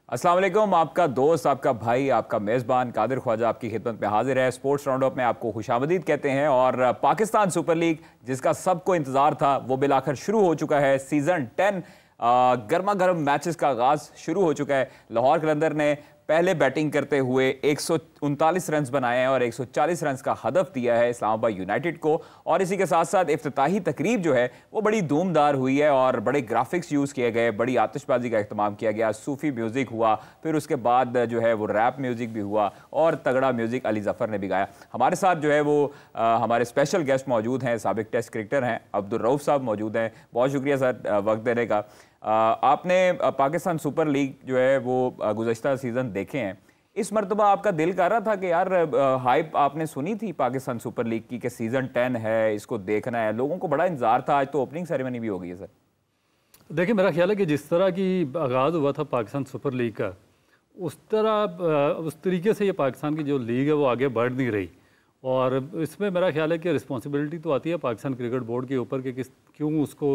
अस्सलाम वालेकुम। आपका दोस्त, आपका भाई, आपका मेज़बान कादिर ख्वाजा आपकी खिदमत में हाजिर है। स्पोर्ट्स राउंडअप में आपको खुशामदीद कहते हैं। और पाकिस्तान सुपर लीग जिसका सबको इंतज़ार था वो बिलाखिर शुरू हो चुका है। सीज़न 10 गर्मा गर्म मैचेस का आगाज़ शुरू हो चुका है। लाहौर कलंदर ने पहले बैटिंग करते हुए 139 रन बनाए हैं और 140 रन का हदफ दिया है इस्लामाबाद यूनाइटेड को। और इसी के साथ साथ इफ्तिताही तकरीब जो है वो बड़ी धूमदार हुई है और बड़े ग्राफिक्स यूज़ किए गए, बड़ी आतिशबाजी का इख्तिमाम किया गया, सूफ़ी म्यूज़िक हुआ, फिर उसके बाद जो है वो रैप म्यूज़िक भी हुआ और तगड़ा म्यूज़िक अली ज़फ़र ने भी गाया। हमारे साथ जो है वो हमारे स्पेशल गेस्ट मौजूद हैं, साबिक टेस्ट क्रिकेटर हैं, अब्दुल रऊफ साहब मौजूद हैं। बहुत शुक्रिया सर वक्त देने का। आपने पाकिस्तान सुपर लीग जो है वो गुज़श्ता सीज़न देखे हैं। इस मरतबा आपका दिल कर रहा था कि यार हाइप आपने सुनी थी पाकिस्तान सुपर लीग की कि सीज़न 10 है, इसको देखना है, लोगों को बड़ा इंतजार था। आज तो ओपनिंग सेरेमनी भी हो गई है सर। देखिए, मेरा ख्याल है कि जिस तरह की आगाज़ हुआ था पाकिस्तान सुपर लीग का, उस तरीके से ये पाकिस्तान की जो लीग है वो आगे बढ़ नहीं रही। और इसमें मेरा ख्याल है कि रिस्पॉन्सिबिलिटी तो आती है पाकिस्तान क्रिकेट बोर्ड के ऊपर कि क्यों उसको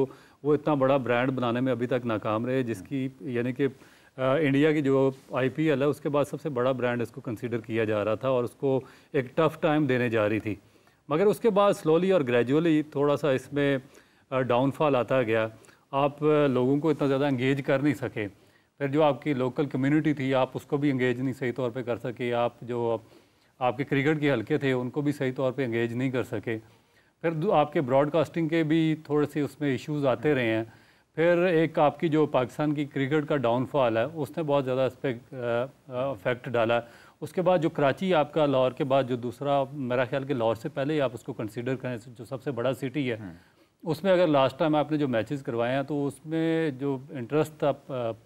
वो इतना बड़ा ब्रांड बनाने में अभी तक नाकाम रहे, जिसकी यानी कि इंडिया की जो IPL है उसके बाद सबसे बड़ा ब्रांड इसको कंसीडर किया जा रहा था और उसको एक टफ़ टाइम देने जा रही थी। मगर उसके बाद स्लोली और ग्रेजुअली थोड़ा सा इसमें डाउनफॉल आता गया। आप लोगों को इतना ज़्यादा इंगेज कर नहीं सके। फिर जो आपकी लोकल कम्युनिटी थी आप उसको भी इंगेज नहीं सही तौर पे कर सके। आप जो आपके क्रिकेट के हलके थे उनको भी सही तौर पे इंगेज नहीं कर सके। फिर आपके ब्रॉडकास्टिंग के भी थोड़े से उसमें इश्यूज़ आते रहे हैं। फिर एक आपकी जो पाकिस्तान की क्रिकेट का डाउनफॉल है उसने बहुत ज़्यादा इस पर इफेक्ट डाला। उसके बाद जो कराची आपका लाहौर के बाद जो दूसरा, मेरा ख्याल कि लाहौर से पहले ही आप उसको कंसीडर करें जो सबसे बड़ा सिटी है, उसमें अगर लास्ट टाइम आपने जो मैचेस करवाए हैं तो उसमें जो इंटरेस्ट था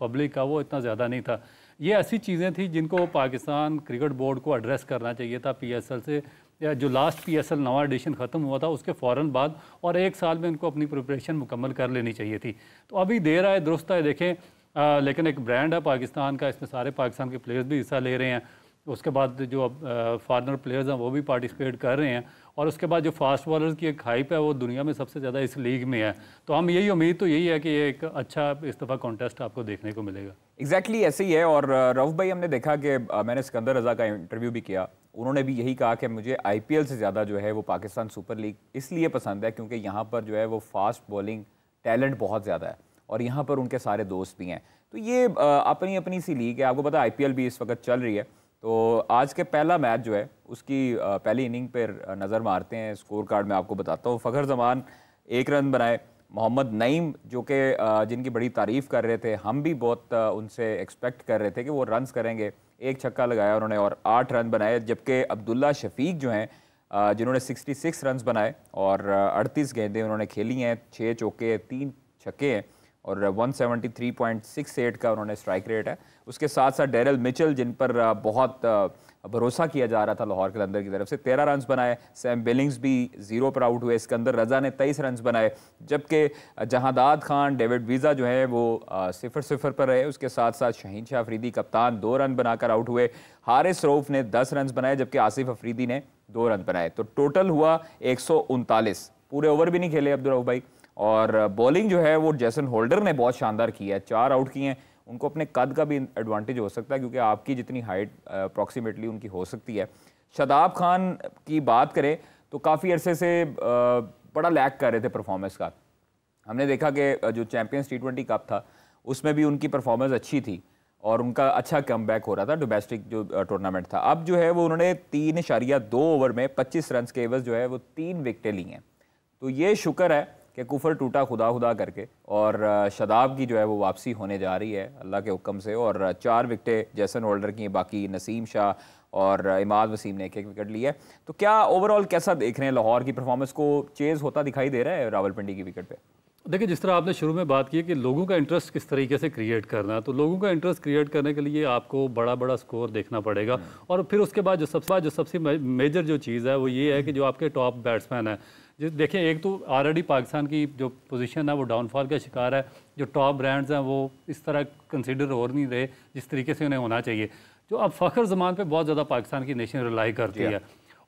पब्लिक का वो इतना ज़्यादा नहीं था। ये ऐसी चीज़ें थी जिनको पाकिस्तान क्रिकेट बोर्ड को एड्रेस करना चाहिए था PSL से, या जो लास्ट PSL नवा एडिशन ख़त्म हुआ था उसके फ़ौरन बाद, और एक साल में उनको अपनी प्रिपरेशन मुकम्मल कर लेनी चाहिए थी। तो अभी देर आए दुरुस्त है, देखें लेकिन एक ब्रांड है पाकिस्तान का, इसमें सारे पाकिस्तान के प्लेयर्स भी हिस्सा ले रहे हैं। उसके बाद जो फॉरेनर प्लेयर्स हैं वो भी पार्टिसिपेट कर रहे हैं, और उसके बाद जो फास्ट बॉलर्स की एक हाइप है वो दुनिया में सबसे ज़्यादा इस लीग में है। तो हम यही उम्मीद तो यही है कि एक अच्छा इस दफ़ा कॉन्टेस्ट आपको देखने को मिलेगा। एग्जैक्टली ऐसे ही है। और रऊफ भाई, हमने देखा कि मैंने सिकंदर रज़ा का इंटरव्यू भी किया, उन्होंने भी यही कहा कि मुझे IPL से ज़्यादा जो है वो पाकिस्तान सुपर लीग इसलिए पसंद है क्योंकि यहाँ पर जो है वो फास्ट बॉलिंग टैलेंट बहुत ज़्यादा है और यहाँ पर उनके सारे दोस्त भी हैं। तो ये अपनी अपनी सी लीग है। आपको पता है IPL भी इस वक्त चल रही है। तो आज के पहला मैच जो है उसकी पहली इनिंग पर नज़र मारते हैं। स्कोर कार्ड में आपको बताता हूँ। फ़खर जमान 1 रन बनाए। मोहम्मद नईम जो कि जिनकी बड़ी तारीफ़ कर रहे थे, हम भी बहुत उनसे एक्सपेक्ट कर रहे थे कि वो रन्स करेंगे, 1 छक्का लगाया उन्होंने और 8 रन बनाए। जबकि अब्दुल्ला शफीक जो हैं जिन्होंने 66 रन्स बनाए और 38 गेंदें उन्होंने खेली हैं, 6 चौके 3 छक्के हैं और 173.68 का उन्होंने स्ट्राइक रेट है। उसके साथ साथ डेरिल मिचेल जिन पर बहुत भरोसा किया जा रहा था लाहौर कलंदर की तरफ से, 13 रन बनाए। सैम बिलिंग्स भी 0 पर आउट हुए। सिकंदर रज़ा ने 23 रन बनाए। जबकि जहादाद खान, डेविड वीज़ा जो है वो 0-0 पर रहे। उसके साथ साथ शाहीन शाह अफरीदी कप्तान 2 रन बनाकर आउट हुए। हारिस रऊफ ने 10 रन बनाए जबकि आसिफ अफरीदी ने 2 रन बनाए। तो टोटल हुआ 139। पूरे ओवर भी नहीं खेले अब्दुल रऊफ भाई। और बॉलिंग जो है वो जैसन होल्डर ने बहुत शानदार की है, 4 आउट किए हैं। उनको अपने कद का भी एडवांटेज हो सकता है क्योंकि आपकी जितनी हाइट अप्रॉक्सीमेटली उनकी हो सकती है। शादाब खान की बात करें तो काफ़ी अरसे से बड़ा लैक कर रहे थे परफॉर्मेंस का। हमने देखा कि जो चैम्पियंस T20 कप था उसमें भी उनकी परफॉर्मेंस अच्छी थी और उनका अच्छा कमबैक हो रहा था डोमेस्टिक जो टूर्नामेंट था। अब जो है वो उन्होंने 3.2 ओवर में 25 रन के एवज जो है वो 3 विकेटें ली हैं। तो ये शुक्र है कि कुफर टूटा खुदा खुदा करके, और शादाब की जो है वो वापसी होने जा रही है अल्लाह के हुक्म से। और 4 विकेटें जैसन होल्डर की, बाकी नसीम शाह और इमाद वसीम ने 1-1 विकेट लिया है। तो क्या ओवरऑल कैसा देख रहे हैं लाहौर की परफॉर्मेंस को? चेज़ होता दिखाई दे रहा है रावलपिंडी की विकेट पे? देखिए, जिस तरह आपने शुरू में बात की कि लोगों का इंटरेस्ट किस तरीके से क्रिएट करना है, तो लोगों का इंटरेस्ट क्रिएट करने के लिए आपको बड़ा बड़ा स्कोर देखना पड़ेगा। और फिर उसके बाद जो सबसे मेजर जो चीज़ है वो ये है कि जो आपके टॉप बैट्समैन हैं, देखें, एक तो ऑलरेडी पाकिस्तान की जो पोजीशन है वो डाउनफॉल का शिकार है। जो टॉप ब्रांड्स हैं वो इस तरह कंसिडर हो नहीं रहे जिस तरीके से उन्हें होना चाहिए। जो अब फ़खर ज़मान पे बहुत ज़्यादा पाकिस्तान की नेशन रिलाई करती है।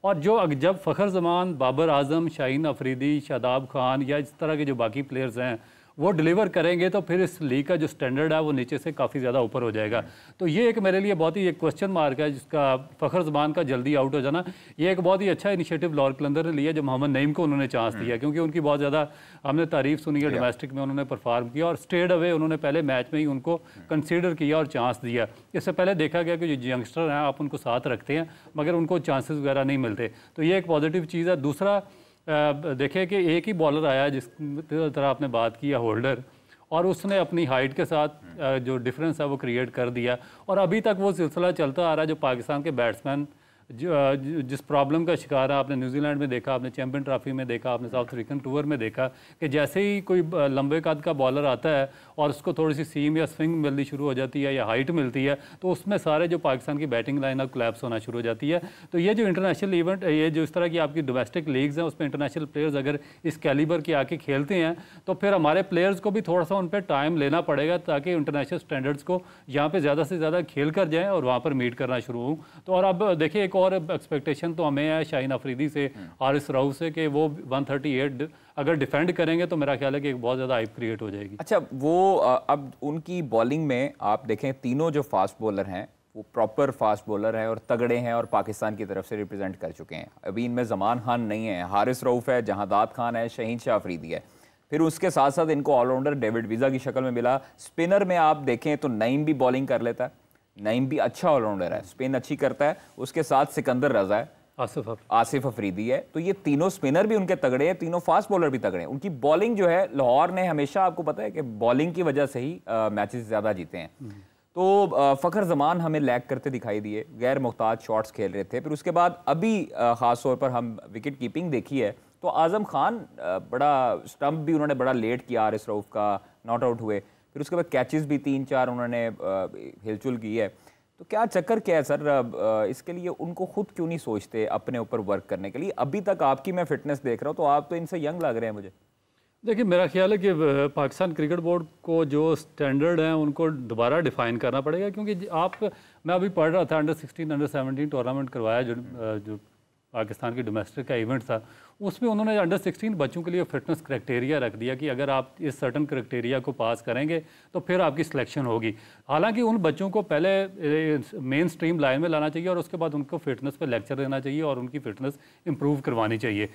और जब फ़खर ज़मान, बाबर आज़म, शाहीन अफरीदी, शादाब खान या इस तरह के जो बाकी प्लेयर्स हैं वो डिलीवर करेंगे तो फिर इस लीग का जो स्टैंडर्ड है वो नीचे से काफ़ी ज़्यादा ऊपर हो जाएगा। तो ये एक मेरे लिए बहुत ही एक क्वेश्चन मार्क है जिसका फ़खर ज़मान का जल्दी आउट हो जाना। ये एक बहुत ही अच्छा इनिशिएटिव लाहौर कलंदर ने लिया जो मोहम्मद नईम को उन्होंने चांस दिया, क्योंकि उनकी बहुत ज़्यादा हमने तारीफ सुनी है, डोमेस्टिक में उन्होंने परफॉर्म किया और स्ट्रेट अवे उन्होंने पहले मैच में ही उनको कंसीडर किया और चांस दिया। इससे पहले देखा गया कि जो यंगस्टर हैं आप उनको साथ रखते हैं मगर उनको चांसेस वगैरह नहीं मिलते, तो ये एक पॉजिटिव चीज़ है। दूसरा देखें कि एक ही बॉलर आया जिस तरह आपने बात की है, होल्डर, और उसने अपनी हाइट के साथ जो डिफरेंस है वो क्रिएट कर दिया और अभी तक वो सिलसिला चलता आ रहा है। जो पाकिस्तान के बैट्समैन जिस प्रॉब्लम का शिकार है, आपने न्यूजीलैंड में देखा, आपने चैंपियन ट्रॉफी में देखा, आपने साउथ अफ्रीकन टूर में देखा कि जैसे ही कोई लंबे कद का बॉलर आता है और उसको थोड़ी सी सीम या स्विंग मिलनी शुरू हो जाती है या हाइट मिलती है तो उसमें सारे जो पाकिस्तान की बैटिंग लाइन अब कोलैप्स होना शुरू हो जाती है। तो ये जो इंटरनेशनल इवेंट, ये जो इस तरह की आपकी डोमेस्टिक लीग्स हैं उसमें इंटरनेशनल प्लेयर्स अगर इस कैलिबर के आके खेलते हैं तो फिर हमारे प्लेयर्स को भी थोड़ा सा उन पर टाइम लेना पड़ेगा ताकि इंटरनेशनल स्टैंडर्ड्स को यहाँ पर ज़्यादा से ज़्यादा खेल कर जाएँ और वहाँ पर मीट करना शुरू हों। तो और अब देखिए एक और एक्सपेक्टेशन तो हमें है शाहीन अफरीदी से, हारिस रऊफ से, कि वो 138 अगर डिफेंड करेंगे तो मेरा ख्याल है कि एक बहुत ज़्यादा हाइप क्रिएट हो जाएगी। अच्छा, वो अब उनकी बॉलिंग में आप देखें तीनों जो फास्ट बॉलर हैं वो प्रॉपर फास्ट बॉलर हैं और तगड़े हैं और पाकिस्तान की तरफ से रिप्रेजेंट कर चुके हैं। अभी इनमें जमान खान नहीं है, हारिस रऊफ है, जहादात खान है, शहीन शाह अफरीदी है। फिर उसके साथ साथ इनको ऑलराउंडर डेविड वीज़ा की शक्ल में मिला। स्पिनर में आप देखें तो नईम भी बॉलिंग कर लेता है, नईम भी अच्छा ऑलराउंडर है, स्पिन अच्छी करता है। उसके साथ सिकंदर रजा है, आसिफ अफरीदी है। तो ये तीनों स्पिनर भी उनके तगड़े हैं, तीनों फास्ट बॉलर भी तगड़े हैं। उनकी बॉलिंग जो है, लाहौर ने हमेशा आपको पता है कि बॉलिंग की वजह से ही मैचेस ज़्यादा जीते हैं। तो फ़खर ज़मान हमें लैग करते दिखाई दिए, गैर मुहताज शॉट्स खेल रहे थे। फिर उसके बाद अभी ख़ास तौर पर हम विकेट कीपिंग देखी है तो आज़म खान बड़ा स्टंप भी उन्होंने बड़ा लेट किया, हारिस रऊफ का नॉट आउट हुए। फिर उसके बाद कैचेस भी 3-4 उन्होंने हिलचुल की है। तो क्या चक्कर क्या है सर, इसके लिए उनको खुद क्यों नहीं सोचते अपने ऊपर वर्क करने के लिए? अभी तक आपकी मैं फिटनेस देख रहा हूँ तो आप तो इनसे यंग लग रहे हैं मुझे। देखिए मेरा ख्याल है कि पाकिस्तान क्रिकेट बोर्ड को जो स्टैंडर्ड हैं उनको दोबारा डिफाइन करना पड़ेगा, क्योंकि मैं अभी पढ़ रहा था अंडर 16 अंडर 17 टूर्नामेंट करवाया जो पाकिस्तान की डोमेस्टिक का इवेंट था, उसमें उन्होंने अंडर 16 बच्चों के लिए फिटनेस क्राइटेरिया रख दिया कि अगर आप इस सर्टन क्राइटेरिया को पास करेंगे तो फिर आपकी सिलेक्शन होगी। हालांकि उन बच्चों को पहले मेन स्ट्रीम लाइन में लाना चाहिए और उसके बाद उनको फिटनेस पे लेक्चर देना चाहिए और उनकी फिटनेस इंप्रूव करवानी चाहिए।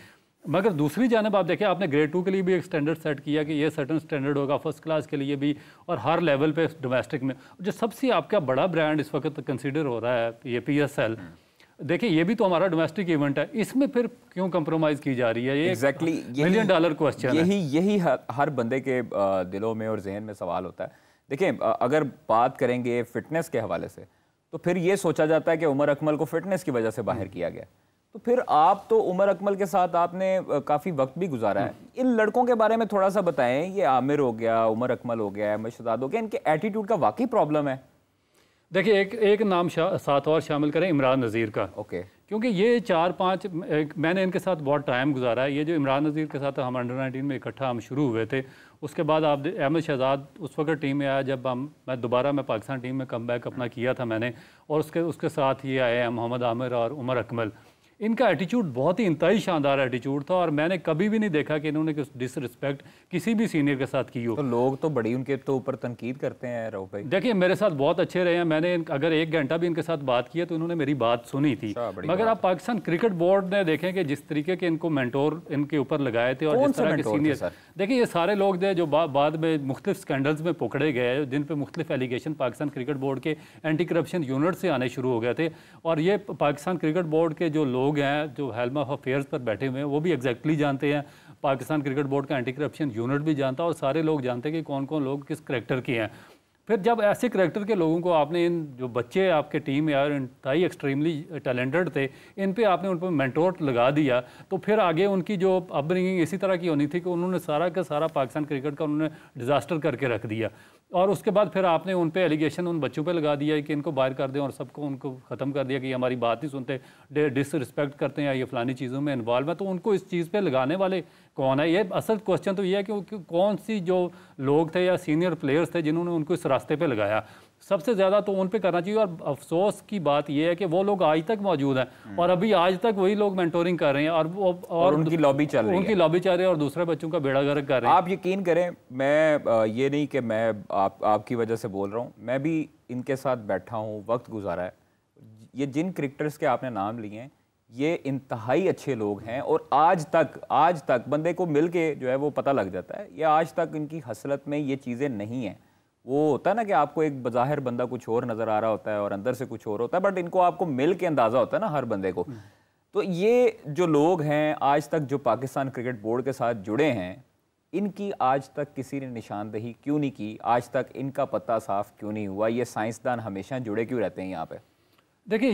मगर दूसरी जानब आप देखें, आपने ग्रेड 2 के लिए भी एक स्टैंडर्ड सेट किया कि ये सर्टन स्टैंडर्ड होगा फर्स्ट क्लास के लिए भी और हर लेवल पे डोमेस्टिक में। जो सबसे आपका बड़ा ब्रांड इस वक्त कंसिडर हो रहा है ये PSL, देखिए ये भी तो हमारा डोमेस्टिक इवेंट है, इसमें फिर क्यों कंप्रोमाइज की जा रही है? ये एग्जैक्टली $1 मिलियन क्वेश्चन है। यही हर बंदे के दिलों में और जहन में सवाल होता है। देखिए अगर बात करेंगे फिटनेस के हवाले से तो फिर ये सोचा जाता है कि उमर अकमल को फिटनेस की वजह से बाहर किया गया। तो फिर आप तो उमर अकमल के साथ आपने काफ़ी वक्त भी गुजारा है। इन लड़कों के बारे में थोड़ा सा बताएं, ये आमिर हो गया, उमर अकमल हो गया, मशदाद हो गया, इनके एटीट्यूड का वाकई प्रॉब्लम है? देखिए एक नाम साथ और शामिल करें, इमरान नज़ीर का। ओके। क्योंकि ये 4-5 मैंने इनके साथ बहुत टाइम गुजारा है। ये जो इमरान नज़ीर के साथ हम अंडर 19 में इकट्ठा हम शुरू हुए थे, उसके बाद आप अहमद शहजाद उस वक्त टीम में आया जब मैं पाकिस्तान टीम में कम बैक अपना किया था मैंने, और उसके साथ ये आए हैं मोहम्मद आमिर और उमर अकमल। इनका एटीट्यूड बहुत ही इंतहाई शानदार एटीट्यूड था और मैंने कभी भी नहीं देखा कि इन्होंने कुछ डिसरिस्पेक्ट किसी भी सीनियर के साथ की हो। तो लोग तो बड़ी उनके तो ऊपर तनकीद करते हैं रऊफ भाई। देखिए मेरे साथ बहुत अच्छे रहे हैं, मैंने अगर 1 घंटा भी इनके साथ बात की है तो इन्होंने मेरी बात सुनी थी। मगर आप पाकिस्तान क्रिकेट बोर्ड ने देखें कि जिस तरीके के इनको मेंटोर इनके ऊपर लगाए थे और जिस तरह के सीनियर, देखिए ये सारे लोग थे जो बाद में मुख्तलिफ स्कैंडल्स में पकड़े गए, जिन पर मुख्तलिफ एलिगेशन पाकिस्तान क्रिकेट बोर्ड के एंटी करप्शन यूनिट से आने शुरू हो गए थे। और ये पाकिस्तान क्रिकेट बोर्ड के जो लोग हैं जो हेल्म ऑफ अफेयर्स पर बैठे हुए हैं वो भी एग्जैक्टली जानते हैं, पाकिस्तान क्रिकेट बोर्ड का एंटी करप्शन यूनिट भी जानता है और सारे लोग जानते हैं कि कौन कौन लोग किस करैक्टर के हैं। फिर जब ऐसे करैक्टर के लोगों को आपने, इन जो बच्चे आपके टीम में यार इंतहाई एक्सट्रीमली टैलेंटेड थे, इन पे आपने उन पर मेंटोर लगा दिया, तो फिर आगे उनकी जो अपब्रिंगिंग इसी तरह की होनी थी कि उन्होंने सारा का सारा पाकिस्तान क्रिकेट का उन्होंने डिज़ास्टर करके रख दिया। और उसके बाद फिर आपने उन पे एलिगेशन उन बच्चों पे लगा दिया कि इनको बाहर कर दें और सबको उनको ख़त्म कर दिया कि हमारी बात नहीं सुनते, डिसरिस्पेक्ट करते हैं, ये फलानी चीज़ों में इन्वॉल्व है। तो उनको इस चीज़ पे लगाने वाले कौन है? ये असल क्वेश्चन तो ये है कि कौन सी जो लोग थे या सीनियर प्लेयर्स थे जिन्होंने उनको इस रास्ते पे लगाया। सबसे ज़्यादा तो उन पे करना चाहिए। और अफसोस की बात यह है कि वो लोग आज तक मौजूद हैं और अभी आज तक वही लोग मेंटोरिंग कर रहे हैं और उनकी लॉबी चल रही है, उनकी लॉबी चल रही है और दूसरे बच्चों का बेड़ा गर्क कर रहे हैं। आप यकीन करें, मैं ये नहीं कि मैं आपकी वजह से बोल रहा हूँ, मैं भी इनके साथ बैठा हूँ, वक्त गुजारा है। ये जिन क्रिकेटर्स के आपने नाम लिए हैं ये इंतहाई अच्छे लोग हैं और आज तक बंदे को मिल के जो है वो पता लग जाता है, ये आज तक इनकी हसरत में ये चीज़ें नहीं हैं। वो होता है ना कि आपको एक बज़ाहिर बंदा कुछ और नज़र आ रहा होता है और अंदर से कुछ और होता है, बट इनको आपको मिल के अंदाज़ा होता है ना हर बंदे को। तो ये जो लोग हैं आज तक जो पाकिस्तान क्रिकेट बोर्ड के साथ जुड़े हैं, इनकी आज तक किसी ने निशानदेही क्यों नहीं की, आज तक इनका पता साफ क्यों नहीं हुआ, ये साइंसदान हमेशा जुड़े क्यों रहते हैं यहाँ पे? देखिए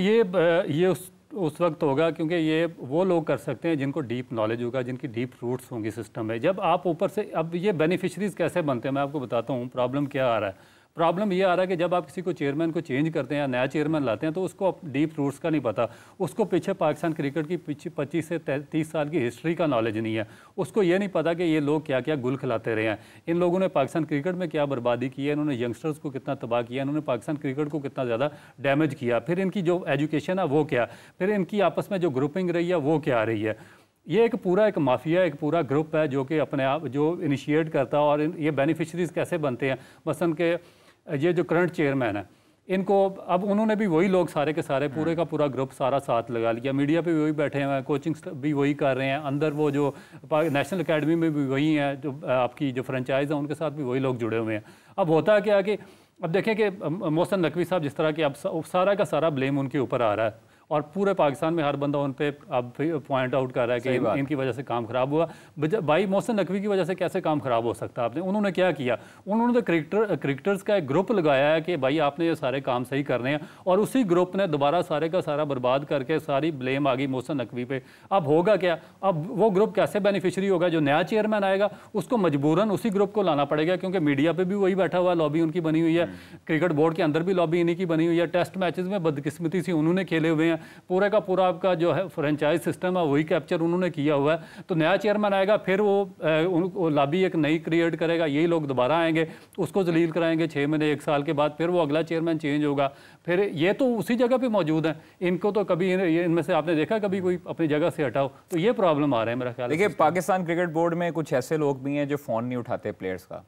ये उस वक्त होगा क्योंकि ये वो लोग कर सकते हैं जिनको डीप नॉलेज होगा, जिनकी डीप रूट्स होंगी सिस्टम में। जब आप ऊपर से, अब ये बेनिफिशरीज कैसे बनते हैं मैं आपको बताता हूँ। प्रॉब्लम क्या आ रहा है? प्रॉब्लम ये आ रहा है कि जब आप किसी को चेयरमैन को चेंज करते हैं या नया चेयरमैन लाते हैं तो उसको डीप रूट्स का नहीं पता, उसको पीछे पाकिस्तान क्रिकेट की पीछे 25 से 30 साल की हिस्ट्री का नॉलेज नहीं है। उसको ये नहीं पता कि ये लोग क्या क्या गुल खिलाते रहे हैं, इन लोगों ने पाकिस्तान क्रिकेट में क्या बर्बादी की है, इन्होंने यंगस्टर्स को कितना तबाह किया, इन्होंने पाकिस्तान क्रिकेट को कितना ज़्यादा डैमेज किया, फिर इनकी जो एजुकेशन है वो क्या, फिर इनकी आपस में जो ग्रुपिंग रही है वो क्या रही है। ये एक माफिया, एक पूरा ग्रुप है जो कि अपने आप जो इनिशिएट करता है। और ये बेनिफिशरीज कैसे बनते हैं? मसलन के ये जो करंट चेयरमैन है, इनको अब उन्होंने भी वही लोग सारे के सारे पूरे का पूरा ग्रुप सारा साथ लगा लिया, मीडिया पे भी वही बैठे हुए हैं, कोचिंग भी वही कर रहे हैं, अंदर वो जो नेशनल एकेडमी में भी वही हैं, जो आपकी जो फ्रेंचाइज है उनके साथ भी वही लोग जुड़े हुए हैं। अब होता क्या कि अब देखें कि मोहसिन नकवी साहब जिस तरह के अब सारा का सारा ब्लेम उनके ऊपर आ रहा है और पूरे पाकिस्तान में हर बंदा उन पे अब पॉइंट आउट कर रहा है कि इनकी वजह से काम खराब हुआ। भाई मोहसिन नकवी की वजह से कैसे काम खराब हो सकता है? आपने उन्होंने क्या किया? उन्होंने तो क्रिकेटर्स का एक ग्रुप लगाया है कि भाई आपने ये सारे काम सही करने हैं और उसी ग्रुप ने दोबारा सारे का सारा बर्बाद करके सारी ब्लेम आ गई मोहसिन नकवी पे। अब होगा क्या? अब वो ग्रुप कैसे बेनिफिशरी होगा? जो नया चेयरमैन आएगा उसको मजबूरन उसी ग्रुप को लाना पड़ेगा क्योंकि मीडिया पर भी वही बैठा हुआ, लॉबी उनकी बनी हुई है, क्रिकेट बोर्ड के अंदर भी लॉबी इन्हीं की बनी हुई है, टेस्ट मैचेस में बदकिस्मती से उन्होंने खेले हुए हैं, पूरे का पूरा आपका जो है फ्रेंचाइज सिस्टम है वही कैप्चर उन्होंने किया हुआ है। तो नया चेयरमैन आएगा, फिर वो लॉबी एक नई क्रिएट करेगा, यही लोग दोबारा आएंगे, उसको जलील कराएंगे 6 महीने 1 साल के बाद, फिर वो अगला चेयरमैन चेंज होगा। फिर ये तो उसी जगह पे मौजूद हैं, इनको तो कभी इनमें से आपने देखा कभी कोई अपनी जगह से हटाओ? तो ये प्रॉब्लम आ रहा है मेरा ख्याल। देखिए पाकिस्तान क्रिकेट बोर्ड में कुछ ऐसे लोग भी हैं जो फ़ोन नहीं उठाते प्लेयर्स का।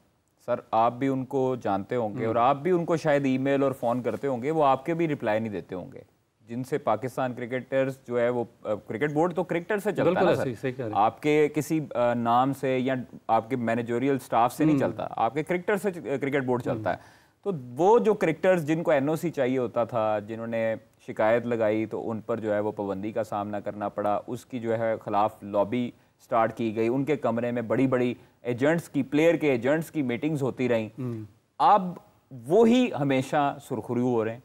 सर आप भी उनको जानते होंगे और आप भी उनको शायद ईमेल और फ़ोन करते होंगे, वो आपके भी रिप्लाई नहीं देते होंगे, जिनसे पाकिस्तान क्रिकेटर्स जो है वो क्रिकेट बोर्ड तो क्रिकेटर से चलता है ना सर, आपके किसी नाम से या आपके मैनेजरियल स्टाफ से नहीं चलता, आपके क्रिकेटर से क्रिकेट बोर्ड चलता है। तो वो जो क्रिकेटर्स जिनको एनओसी चाहिए होता था, जिन्होंने शिकायत लगाई तो उन पर जो है वो पाबंदी का सामना करना पड़ा, उसकी जो है खिलाफ लॉबी स्टार्ट की गई, उनके कमरे में बड़ी बड़ी एजेंट्स की, प्लेयर के एजेंट्स की मीटिंग्स होती रहीं। अब वो ही हमेशा सुरखरू हो रहे हैं।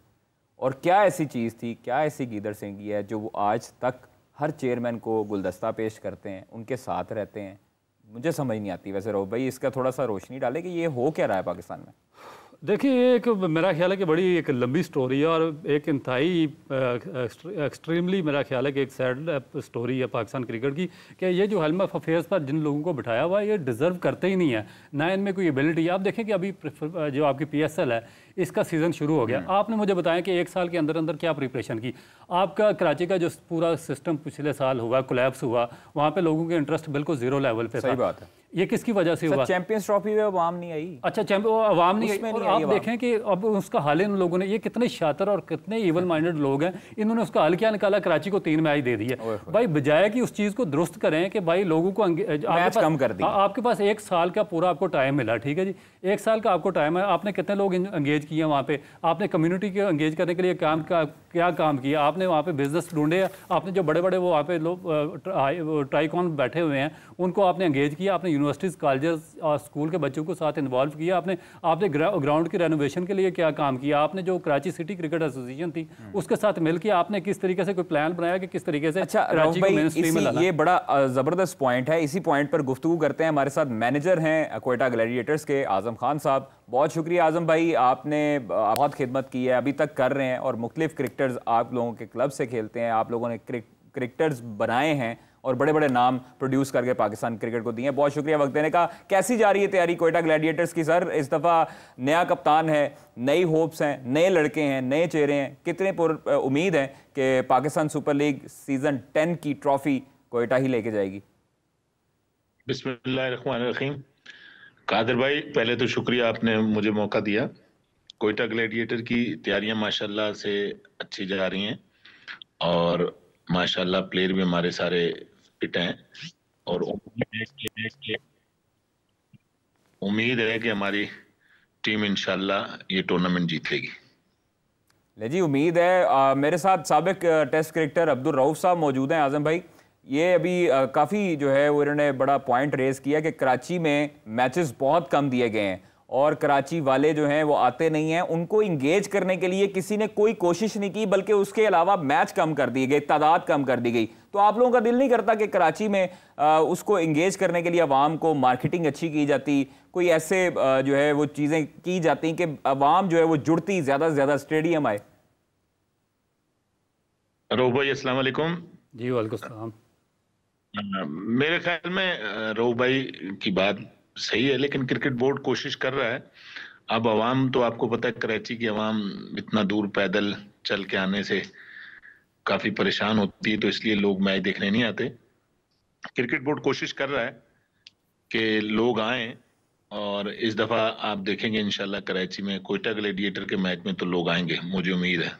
और क्या ऐसी चीज़ थी, क्या ऐसी गीदड़ सिंगी है जो वो आज तक हर चेयरमैन को गुलदस्ता पेश करते हैं, उनके साथ रहते हैं? मुझे समझ नहीं आती। वैसे रऊफ भाई इसका थोड़ा सा रोशनी डाले कि ये हो क्या रहा है पाकिस्तान में? देखिए ये एक मेरा ख्याल है कि बड़ी एक लंबी स्टोरी है और एक इंतहाई एक्सट्रीमली मेरा ख्याल है कि एक सैड स्टोरी है पाकिस्तान क्रिकेट की कि ये जो हेल्म ऑफ अफेयर्स पर जिन लोगों को बिठाया हुआ है ये डिज़र्व करते ही नहीं है, ना इनमें कोई एबिलिटी है। आप देखें कि अभी जो आपकी PSL है इसका सीज़न शुरू हो गया, आपने मुझे बताया कि 1 साल के अंदर अंदर क्या प्रिपरेशन की। आपका कराची का जो पूरा सिस्टम पिछले साल हुआ, कोलैप्स हुआ, वहाँ पे लोगों के इंटरेस्ट बिल्कुल 0 लेवल पे था। सही बात है। ये किसकी वजह से हुआ? चैंपियंस ट्रॉफी में अवाम नहीं आई। अच्छा अवाम नहीं आई। और आप देखें कि अब उसका हल इन लोगों ने, ये कितने शातिर और कितने इवल माइंडेड लोग हैं, इन्होंने उसका हल क्या निकाला? कराची को 3 मैच दे दिए। भाई बजाय कि उस चीज़ को दुरुस्त करें कि भाई लोगों को कम कर दिया। आपके पास 1 साल का पूरा आपको टाइम मिला, ठीक है जी, 1 साल का आपको टाइम है, आपने कितने लोग एंगेज किए वहाँ पे, आपने कम्युनिटी को एंगेज करने के लिए क्या काम किया, आपने वहाँ पे बिजनेस ढूंढे, आपने जो बड़े बड़े वो वहाँ पे लोग ट्राइकॉन बैठे हुए हैं उनको आपने एंगेज किया, आपने यूनिवर्सिटीज़ कॉलेजेस और स्कूल के बच्चों को साथ इन्वॉल्व किया, आपने ग्राउंड की रेनोवेशन के लिए क्या काम किया, आपने जो कराची सिटी क्रिकेट एसोसिएशन थी उसके साथ मिलकर आपने किस तरीके से कोई प्लान बनाया कि किस तरीके से कराची को मेनस्ट्रीम में लाना। ये बड़ा ज़बरदस्त पॉइंट है, इसी पॉइंट पर गुफ्तगू करते हैं। हमारे साथ मैनेजर हैं क्वेटा ग्लैडिएटर्स के आज़म खान साहब। बहुत शुक्रिया आज़म भाई, आपने बहुत खिदमत की है, अभी तक कर रहे हैं और मुख्तलिफ क्रिकेटर्स आप लोगों के क्लब से खेलते हैं, आप लोगों ने क्रिकेटर्स बनाए हैं और बड़े बड़े नाम प्रोड्यूस करके पाकिस्तान क्रिकेट को दिए हैं। बहुत शुक्रिया वक्त देने का। कैसी जा रही है तैयारी कोयटा ग्लैडिएटर्स की सर? इस दफ़ा नया कप्तान है, नई होप्स हैं, नए लड़के हैं, नए चेहरे हैं, कितने उम्मीद है कि पाकिस्तान सुपर लीग सीजन 10 की ट्रॉफी कोयटा ही लेके जाएगी? बिस्मिल्लाहिर्रहमानिर्रहीम। कादर भाई, पहले तो शुक्रिया, आपने मुझे मौका दिया। कोयटा ग्लैडिएटर की तैयारियां माशाल्लाह से अच्छी जा रही हैं और माशाल्लाह प्लेयर भी हमारे सारे फिट हैं और उम्मीद है कि हमारी टीम इंशाल्लाह ये टूर्नामेंट जीतेगी। ले जी, उम्मीद है। मेरे साथ साबिक टेस्ट क्रिकेटर अब्दुल रऊफ साहब मौजूद हैं। आजम भाई, ये अभी काफ़ी जो है वो इन्होंने बड़ा पॉइंट रेज किया कि कराची में मैचेस बहुत कम दिए गए हैं और कराची वाले जो हैं वो आते नहीं हैं। उनको इंगेज करने के लिए किसी ने कोई कोशिश नहीं की, बल्कि उसके अलावा मैच कम कर दिए गए, तादाद कम कर दी गई। तो आप लोगों का दिल नहीं करता कि कराची में उसको इंगेज करने के लिए अवाम को मार्केटिंग अच्छी की जाती, कोई ऐसे जो है वो चीज़ें की जाती कि अवाम जो है वो जुड़ती, ज़्यादा से ज़्यादा स्टेडियम आए? रऊफ भाई अस्सलाम वालेकुम। जी वालेकुम सलाम। मेरे ख्याल में रऊफ भाई की बात सही है, लेकिन क्रिकेट बोर्ड कोशिश कर रहा है। अब अवाम तो आपको पता है, कराची की अवाम इतना दूर पैदल चल के आने से काफी परेशान होती है, तो इसलिए लोग मैच देखने नहीं आते। क्रिकेट बोर्ड कोशिश कर रहा है कि लोग आए और इस दफा आप देखेंगे इंशाल्लाह कराची में कोयटा ग्लैडिएटर के मैच में तो लोग आएंगे, मुझे उम्मीद है।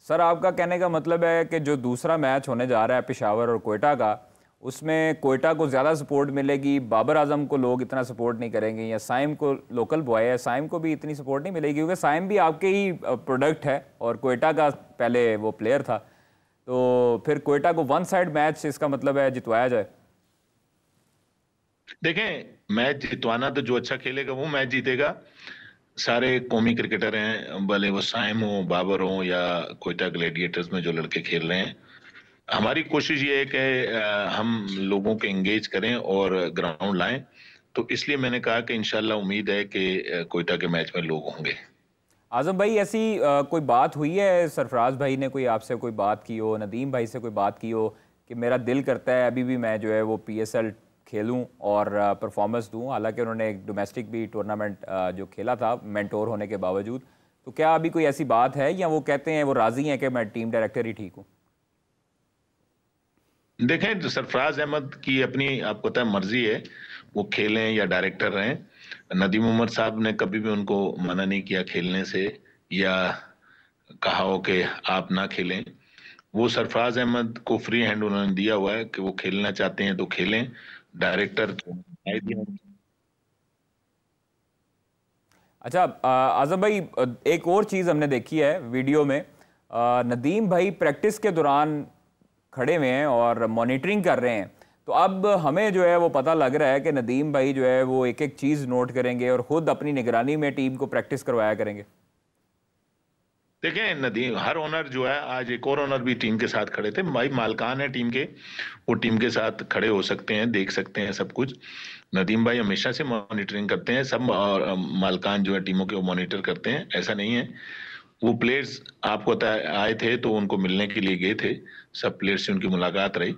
सर, आपका कहने का मतलब है कि जो दूसरा मैच होने जा रहा है पेशावर और कोयटा का, उसमें कोयटा को ज़्यादा सपोर्ट मिलेगी, बाबर आजम को लोग इतना सपोर्ट नहीं करेंगे, या साइम को, लोकल बॉय है, साइम को भी इतनी सपोर्ट नहीं मिलेगी क्योंकि साइम भी आपके ही प्रोडक्ट है और कोयटा का पहले वो प्लेयर था। तो फिर कोयटा को वन साइड मैच इसका मतलब है जितवाया जाए? देखें, मैच जितवाना तो जो अच्छा खेलेगा वो मैच जीतेगा। सारे कौमी क्रिकेटर हैं, भले वो साइम हो, बाबर हो या कोयटा ग्लैडिएटर्स में जो लड़के खेल रहे हैं। हमारी कोशिश ये है कि हम लोगों को एंगेज करें और ग्राउंड लाएं। तो इसलिए मैंने कहा कि इंशाल्लाह उम्मीद है कि कोयटा के मैच में लोग होंगे। आजम भाई, ऐसी कोई बात हुई है, सरफराज भाई ने कोई आपसे कोई बात की हो, नदीम भाई से कोई बात की हो कि मेरा दिल करता है अभी भी मैं जो है वो PSL खेलूं और परफॉर्मेंस दूं? हालांकि उन्होंने एक डोमेस्टिक भी टूर्नामेंट जो खेला था मेंटोर होने के बावजूद। तो क्या अभी कोई ऐसी बात है या वो कहते हैं, वो राजी हैं कि मैं टीम डायरेक्टर ही ठीक हूँ? देखें, तो सरफराज अहमद की अपनी, आपको पता है, मर्जी है, वो खेलें या डायरेक्टर रहें। नदीम उमर साहब ने कभी भी उनको मना नहीं किया खेलने से या कहा हो कि आप ना खेलें। वो सरफराज अहमद को फ्री हैंड उन्होंने दिया हुआ है कि वो खेलना चाहते हैं तो खेलें, डायरेक्टर तो अच्छा, आजम भाई, एक और चीज़ हमने देखी है वीडियो में, नदीम भाई प्रैक्टिस के दौरान खड़े हुए हैं और मॉनिटरिंग कर रहे हैं। तो अब हमें जो है वो पता लग रहा है कि नदीम भाई जो है वो एक एक चीज़ नोट करेंगे और ख़ुद अपनी निगरानी में टीम को प्रैक्टिस करवाया करेंगे। देखें, नदीम, हर ओनर जो है, आज एक और ओनर भी टीम के साथ खड़े थे। भाई मालकान है टीम के, वो टीम के साथ खड़े हो सकते हैं, देख सकते हैं सब कुछ। नदीम भाई हमेशा से मॉनिटरिंग करते हैं सब, और मालकान जो है टीमों के वो मॉनिटर करते हैं, ऐसा नहीं है। वो प्लेयर्स आपको आए थे तो उनको मिलने के लिए गए थे, सब प्लेयर्स से उनकी मुलाकात रही।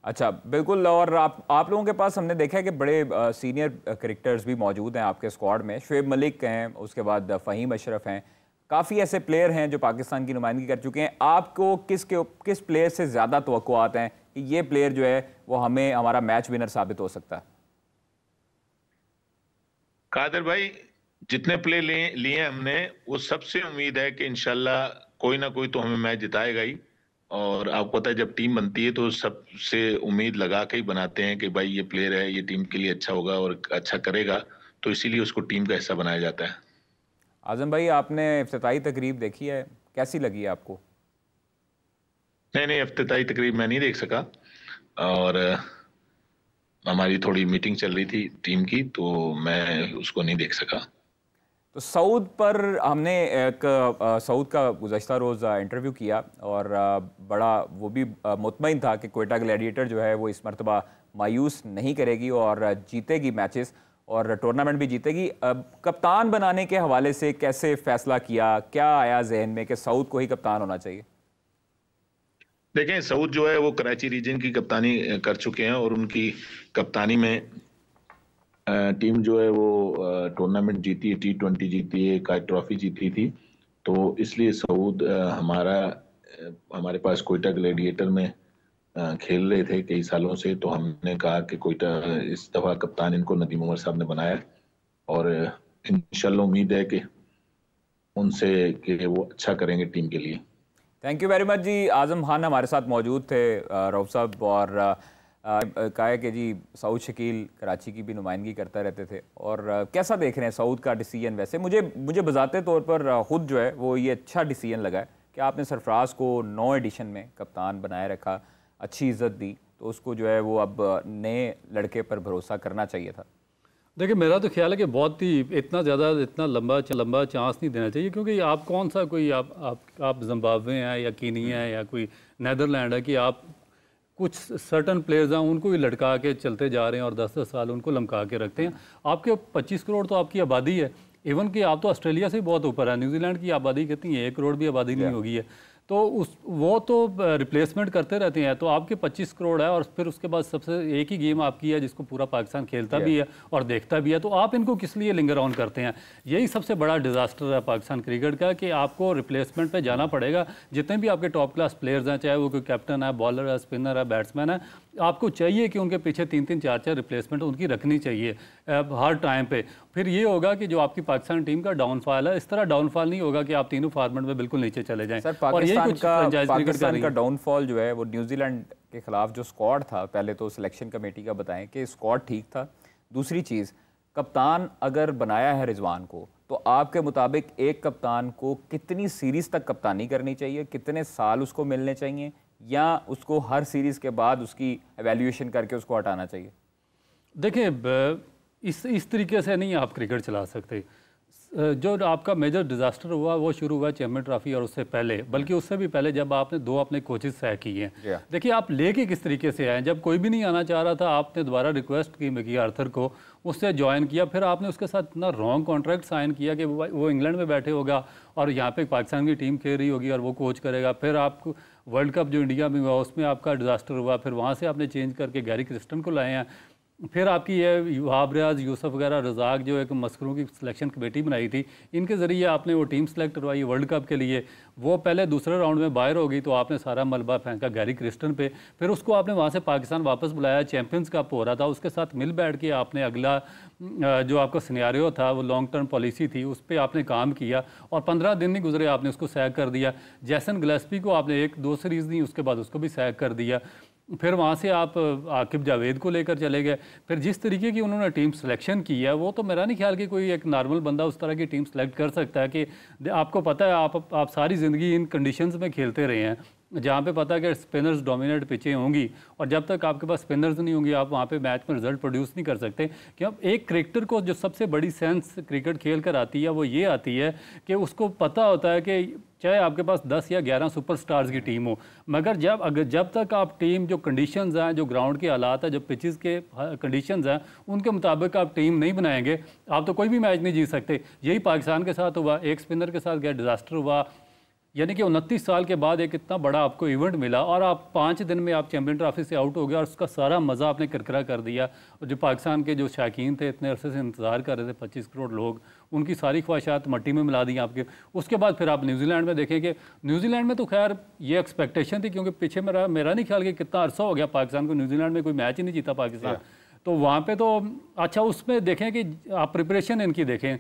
अच्छा, बिल्कुल। और आप लोगों के पास हमने देखा है कि बड़े सीनियर क्रिकेटर्स भी मौजूद हैं आपके स्क्वाड में। शुएब मलिक हैं, उसके बाद फ़हीम अशरफ हैं, काफ़ी ऐसे प्लेयर हैं जो पाकिस्तान की नुमाइंदगी कर चुके हैं। आपको किस प्लेयर से ज़्यादा तवक्कुआत हैं कि ये प्लेयर जो है वो हमें हमारा मैच विनर साबित हो सकता है? कादर भाई, जितने प्ले लिए हमने, वो सबसे उम्मीद है कि इंशाल्लाह कोई ना कोई तो हमें मैच जिताएगा ही। और आपको पता है, जब टीम बनती है तो सबसे उम्मीद लगा के ही बनाते हैं कि भाई ये प्लेयर है, ये टीम के लिए अच्छा होगा और अच्छा करेगा, तो इसीलिए उसको टीम का हिस्सा बनाया जाता है। आजम भाई, आपने इफ्तिताई तकरीब देखी है, कैसी लगी आपको? नहीं, इफ्तिताई तकरीब मैं नहीं देख सका, और हमारी थोड़ी मीटिंग चल रही थी टीम की, तो मैं उसको नहीं देख सका। तो सऊद पर हमने एक सऊद का गुज़श्ता रोज़ इंटरव्यू किया और बड़ा वो भी मुतमईन था कि कोयटा ग्लैडिएटर जो है वो इस मरतबा मायूस नहीं करेगी और जीतेगी मैचेस और टूर्नामेंट भी जीतेगी। कप्तान बनाने के हवाले से कैसे फ़ैसला किया, क्या आया जहन में कि सऊद को ही कप्तान होना चाहिए? देखें, सऊद जो है वो कराची रीजन की कप्तानी कर चुके हैं, और उनकी कप्तानी में टीम जो है वो टूर्नामेंट जीती है, T20 जीती है, एक ट्रॉफी जीती थी। तो इसलिए सऊद हमारे पास कोयटा ग्लैडिएटर में खेल रहे थे कई सालों से। तो हमने कहा कि कोयटा इस दफा कप्तान इनको नदीम उमर साहब ने बनाया, और इंशाल्लाह उम्मीद है कि उनसे कि वो अच्छा करेंगे टीम के लिए। थैंक यू वेरी मच जी। आजम खान हमारे साथ मौजूद थे रऊफ साहब, और कहा है कि जी सऊद शकील कराची की भी नुमाइंदगी करता रहते थे, और कैसा देख रहे हैं सऊद का डिसीजन? वैसे मुझे बजाते तौर पर खुद जो है वो ये अच्छा डिसीजन लगा है कि आपने सरफराज को 9 एडिशन में कप्तान बनाए रखा, अच्छी इज्जत दी, तो उसको जो है वो अब नए लड़के पर भरोसा करना चाहिए था। देखिए, मेरा तो ख्याल है कि बहुत ही इतना लंबा चांस नहीं देना चाहिए, क्योंकि आप कौन सा कोई आप जिम्बाब्वे हैं या कीनिया है या कोई नेदरलैंड है कि आप कुछ सर्टन प्लेयर्स हैं उनको ही लटका के चलते जा रहे हैं और 10-10 साल उनको लमका के रखते हैं। आपके 25 करोड़ तो आपकी आबादी है, इवन कि आप तो ऑस्ट्रेलिया से बहुत ऊपर है। न्यूजीलैंड की आबादी कितनी है? 1 करोड़ भी आबादी नहीं होगी है। तो वो तो रिप्लेसमेंट करते रहते हैं। तो आपके 25 करोड़ है, और फिर उसके बाद सबसे एक ही गेम आपकी है जिसको पूरा पाकिस्तान खेलता भी है और देखता भी है। तो आप इनको किस लिए लिंगर ऑन करते हैं? यही सबसे बड़ा डिजास्टर है पाकिस्तान क्रिकेट का, कि आपको रिप्लेसमेंट पे जाना पड़ेगा। जितने भी आपके टॉप क्लास प्लेयर्स हैं, चाहे वो कोई कैप्टन है, बॉलर है, स्पिनर है, बैट्समैन है, आपको चाहिए कि उनके पीछे 3-3, 4-4 रिप्लेसमेंट उनकी रखनी चाहिए हर टाइम पे। फिर ये होगा कि जो आपकी पाकिस्तान टीम का डाउनफॉल है, इस तरह डाउनफॉल नहीं होगा कि आप तीनों फॉर्मेट में बिल्कुल नीचे चले जाएं। सर, पाकिस्तान का डाउनफॉल जो है वो न्यूजीलैंड के खिलाफ जो स्क्वाड था, पहले तो सिलेक्शन कमेटी का बताएं कि स्क्वाड ठीक था। दूसरी चीज़, कप्तान अगर बनाया है रिजवान को, तो आपके मुताबिक एक कप्तान को कितनी सीरीज़ तक कप्तानी करनी चाहिए, कितने साल उसको मिलने चाहिए, या उसको हर सीरीज़ के बाद उसकी एवेल्यूएशन करके उसको हटाना चाहिए? देखिए, इस तरीके से नहीं आप क्रिकेट चला सकते। जो आपका मेजर डिजास्टर हुआ वो शुरू हुआ चैम्पियन ट्रॉफी, और उससे पहले, बल्कि उससे भी पहले, जब आपने 2 अपने कोचेस तय किए हैं। देखिए, आप लेके किस तरीके से आए। जब कोई भी नहीं आना चाह रहा था, आपने दोबारा रिक्वेस्ट की मिकी आर्थर को, उससे ज्वाइन किया। फिर आपने उसके साथ इतना रॉन्ग कॉन्ट्रैक्ट साइन किया कि वो इंग्लैंड में बैठे होगा और यहाँ पे पाकिस्तान की टीम खेल रही होगी और वो कोच करेगा। फिर आप वर्ल्ड कप जो इंडिया में हुआ उसमें आपका डिजास्टर हुआ, फिर वहाँ से आपने चेंज करके गैरी क्रिस्टन को लाए हैं। फिर आपकी ये वहाब रियाज, यूसुफ वगैरह, रज़ाक, जो एक मस्करों की सिलेक्शन कमेटी बनाई थी, इनके ज़रिए आपने वो टीम सेलेक्ट करवाई वर्ल्ड कप के लिए। वो पहले दूसरे राउंड में बाहर हो गई, तो आपने सारा मलबा फेंका गैरी क्रिस्टन पे। फिर उसको आपने वहाँ से पाकिस्तान वापस बुलाया, चैम्पियंस कप हो रहा था, उसके साथ मिल बैठ के आपने अगला जो आपका सिनेरियो था, वो लॉन्ग टर्म पॉलिसी थी, उस पर आपने काम किया, और 15 दिन नहीं गुजरे आपने उसको सैक कर दिया। जैसन गिलेस्पी को आपने 1-2 सीरीज़ दी, उसके बाद उसको भी सैक कर दिया। फिर वहाँ से आप आकिब जावेद को लेकर चले गए। फिर जिस तरीके की उन्होंने टीम सिलेक्शन की है, वो तो मेरा नहीं ख्याल कि कोई एक नॉर्मल बंदा उस तरह की टीम सेलेक्ट कर सकता है। कि आपको पता है, आप सारी ज़िंदगी इन कंडीशंस में खेलते रहे हैं, जहाँ पे पता है कि स्पिनर्स डोमिनेट पिचें होंगी, और जब तक आपके पास स्पिनर्स नहीं होंगी आप वहाँ पे मैच में रिजल्ट प्रोड्यूस नहीं कर सकते। कि अब एक क्रिकेटर को जो सबसे बड़ी सेंस क्रिकेट खेल कर आती है, वो ये आती है कि उसको पता होता है कि चाहे आपके पास 10 या 11 सुपरस्टार्स की टीम हो, मगर जब तक आप टीम, जो कंडीशंस हैं, जो ग्राउंड के हालात हैं, जो पिचेस के कंडीशंस हैं, उनके मुताबिक आप टीम नहीं बनाएंगे, आप तो कोई भी मैच नहीं जीत सकते। यही पाकिस्तान के साथ हुआ, एक स्पिनर के साथ गया डिजास्टर हुआ। यानी कि 29 साल के बाद एक इतना बड़ा आपको इवेंट मिला, और आप 5 दिन में आप चैम्पियन ट्रॉफी से आउट हो गया, और उसका सारा मज़ा आपने किरकिरा कर दिया। और जो पाकिस्तान के जो शायकीन थे, इतने अरसे से इंतज़ार कर रहे थे, 25 करोड़ लोग, उनकी सारी ख्वाहिशात मट्टी में मिला दी आपके। उसके बाद फिर आप न्यूजीलैंड में देखें कि न्यूजीलैंड में तो खैर ये एक्सपेक्टेशन थी, क्योंकि पीछे मेरा नहीं ख्याल कि कितना अरसा हो गया पाकिस्तान को, न्यूजीलैंड में कोई मैच ही नहीं जीता पाकिस्तान। तो वहाँ पर तो अच्छा, उसमें देखें कि आप प्रिपरेशन इनकी देखें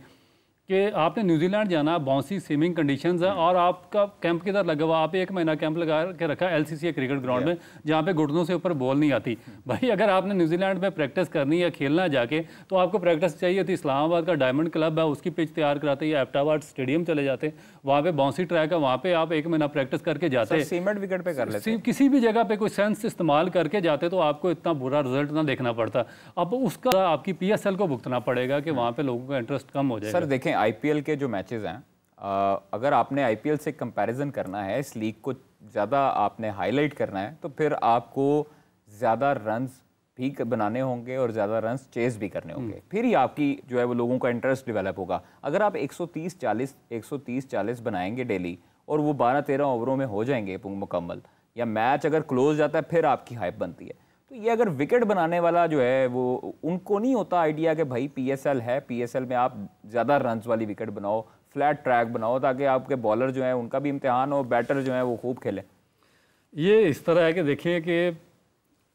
कि आपने न्यूजीलैंड जाना, बाउंसी स्विमिंग कंडीशंस हैं, और आपका कैंप किधर लगा हुआ, आप 1 महीना कैंप लगा के रखा LCCA क्रिकेट ग्राउंड में, जहाँ पे घुटनों से ऊपर बॉल नहीं आती। भाई, अगर आपने न्यूजीलैंड में प्रैक्टिस करनी है, खेलना जाके, तो आपको प्रैक्टिस चाहिए थी। इस्लामाबाद का डायमंड क्लब है, उसकी पिच तैयार कराते, या एबटाबाद स्टेडियम चले जाते, वहाँ पे बाउंसी ट्रैक है, वहाँ पे आप 1 महीना प्रैक्टिस करके जाते, सीमेंट विकेट पे कर लेते, किसी भी जगह पे कोई सेंस इस्तेमाल करके जाते, तो आपको इतना बुरा रिजल्ट ना देखना पड़ता। अब उसका आपकी PSL को भुगतना पड़ेगा कि वहाँ पे लोगों का इंटरेस्ट कम हो जाएगा। सर देखें, IPL के जो मैचेस हैं, अगर आपने IPL से कंपैरिजन करना है, इस लीग को ज़्यादा आपने हाईलाइट करना है, तो फिर आपको ज़्यादा रन्स भी बनाने होंगे और ज़्यादा रन्स चेस भी करने होंगे, फिर ही आपकी जो है वो लोगों का इंटरेस्ट डेवलप होगा। अगर आप 130-40 बनाएंगे डेली, और वो 12-13 ओवरों में हो जाएंगे मुकम्मल, या मैच अगर क्लोज जाता है फिर आपकी हाइप बनती है। तो ये अगर विकेट बनाने वाला जो है वो उनको नहीं होता आइडिया कि भाई PSL है, PSL में आप ज़्यादा रन्स वाली विकेट बनाओ, फ्लैट ट्रैक बनाओ, ताकि आपके बॉलर जो है उनका भी इम्तिहान हो, बैटर जो है वो खूब खेलें। ये इस तरह है कि देखिए कि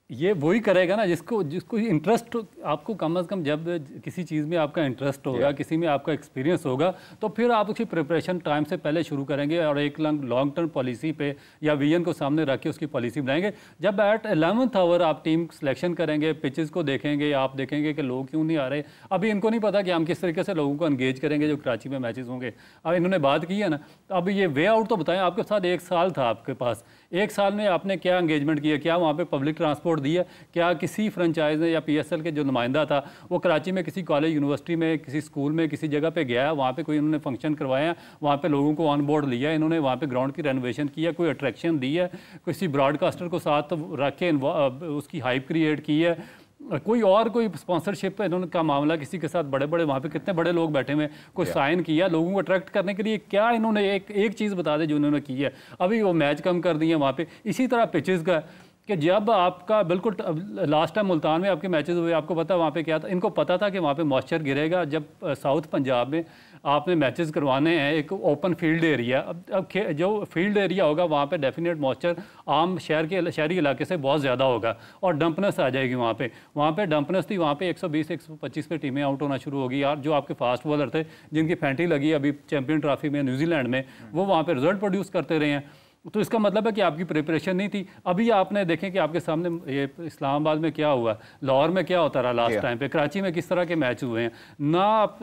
ये वही करेगा ना जिसको जिसको इंटरेस्ट, आपको कम से कम जब किसी चीज़ में आपका इंटरेस्ट होगा, किसी में आपका एक्सपीरियंस होगा, तो फिर आप उसकी प्रिपरेशन टाइम से पहले शुरू करेंगे और एक लॉन्ग टर्म पॉलिसी पे या विजन को सामने रख के उसकी पॉलिसी बनाएंगे। जब एट 11th आवर आप टीम सिलेक्शन करेंगे, पिचेस को देखेंगे, आप देखेंगे कि लोग क्यों नहीं आ रहे। अभी इनको नहीं पता कि हम किस तरीके से लोगों को एंगेज करेंगे जो कराची में मैचेस होंगे। अब इन्होंने बात की है ना, तो अब ये वे आउट तो बताएं, आपके साथ 1 साल था, आपके पास 1 साल में आपने क्या एंगेजमेंट किया, क्या वहाँ पे पब्लिक ट्रांसपोर्ट दिया, क्या किसी फ्रेंचाइज ने या PSL के जो नुमाइंदा था वो कराची में किसी कॉलेज, यूनिवर्सिटी में, किसी स्कूल में, किसी जगह पे गया, वहाँ पे कोई इन्होंने फंक्शन करवाया, वहाँ पे लोगों को ऑन बोर्ड लिया, इन्होंने वहाँ पे ग्राउंड की रेनोवेशन किया, कोई अट्रैक्शन दी है, किसी ब्रॉडकास्टर को साथ रख के उसकी हाइप क्रिएट की है, कोई स्पॉन्सरशिप इन्होंने का मामला, किसी के साथ बड़े बड़े वहाँ पे कितने बड़े लोग बैठे हुए, कोई साइन किया लोगों को अट्रैक्ट करने के लिए, क्या इन्होंने एक चीज़ बता दे जो इन्होंने की है। अभी वो मैच कम कर दिए वहाँ पे। इसी तरह पिचेस का कि जब आपका बिल्कुल लास्ट टाइम मुल्तान में आपके मैचेस हुए, आपको पता वहाँ पे क्या था, इनको पता था कि वहाँ पे मॉइस्चर गिरेगा। जब साउथ पंजाब में आपने मैचेस करवाने हैं एक ओपन फील्ड एरिया, अब जो फील्ड एरिया होगा वहाँ पे डेफिनेट मॉइस्चर आम शहरी इलाके से बहुत ज़्यादा होगा और डंपनेस आ जाएगी वहाँ पे डंपनेस थी। वहाँ पे 120-125 पे टीमें आउट होना शुरू होगी यार। जो आपके फास्ट बॉलर थे जिनकी फैंटी लगी अभी चैम्पियन ट्रॉफी में न्यूजीलैंड में, वो वहाँ पर रिजल्ट प्रोड्यूस करते रहे हैं। तो इसका मतलब है कि आपकी प्रिपरेशन नहीं थी। अभी आपने देखें कि आपके सामने ये इस्लामाबाद में क्या हुआ, लाहौर में क्या होता रहा लास्ट टाइम पे, कराची में किस तरह के मैच हुए हैं ना। आप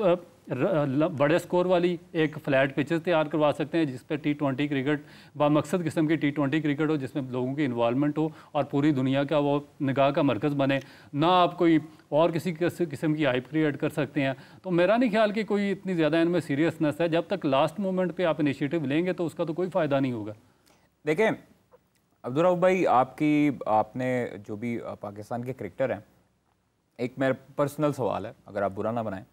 बड़े स्कोर वाली एक फ्लैट पिचेस तैयार करवा सकते हैं जिस पे T20 क्रिकेट, बामकसद किस्म की T20 क्रिकेट हो जिसमें लोगों की इन्वॉल्वमेंट हो और पूरी दुनिया का वो निगाह का मरकज़ बने ना। आप कोई और किसी किस्म की हाइप क्रिएट कर सकते हैं। तो मेरा नहीं ख्याल कि कोई इतनी ज़्यादा इनमें सीरियसनेस है। जब तक लास्ट मोमेंट पर आप इनिशिएटिव लेंगे तो उसका तो कोई फ़ायदा नहीं होगा। देखें अब्दुल रऊफ भाई, आपने जो भी पाकिस्तान के क्रिकेटर हैं, एक मेरा पर्सनल सवाल है, अगर आप बुरा ना बनाएं,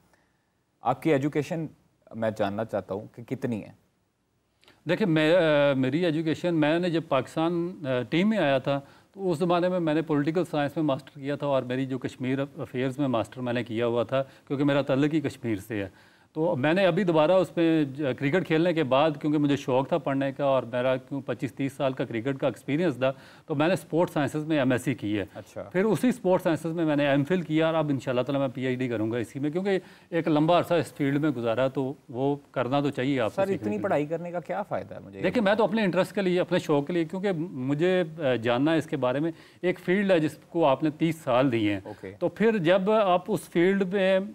आपकी एजुकेशन मैं जानना चाहता हूं कि कितनी है। देखिए मेरी एजुकेशन, मैंने जब पाकिस्तान टीम में आया था तो उस ज़माने में मैंने पॉलिटिकल साइंस में मास्टर किया था और मेरी जो कश्मीर अफेयर्स में मास्टर मैंने किया हुआ था क्योंकि मेरा तल्लुक़ ही कश्मीर से है। तो मैंने अभी दोबारा उसमें क्रिकेट खेलने के बाद, क्योंकि मुझे शौक़ था पढ़ने का और मेरा 25-30 साल का क्रिकेट का एक्सपीरियंस था, तो मैंने स्पोर्ट्स साइंसेस में MSc की है। अच्छा। फिर उसी स्पोर्ट्स साइंसेस में मैंने MPhil किया और अब इंशाल्लाह ताला मैं PhD करूँगा इसी में, क्योंकि एक लंबा अरसा इस फील्ड में गुजारा तो वो करना तो चाहिए आप। सर इतनी पढ़ाई करने का क्या फ़ायदा है? मुझे देखिए मैं तो अपने इंटरेस्ट के लिए, अपने शौक़ के लिए, क्योंकि मुझे जानना है इसके बारे में। एक फील्ड है जिसको आपने 30 साल दिए हैं, तो फिर जब आप उस फील्ड में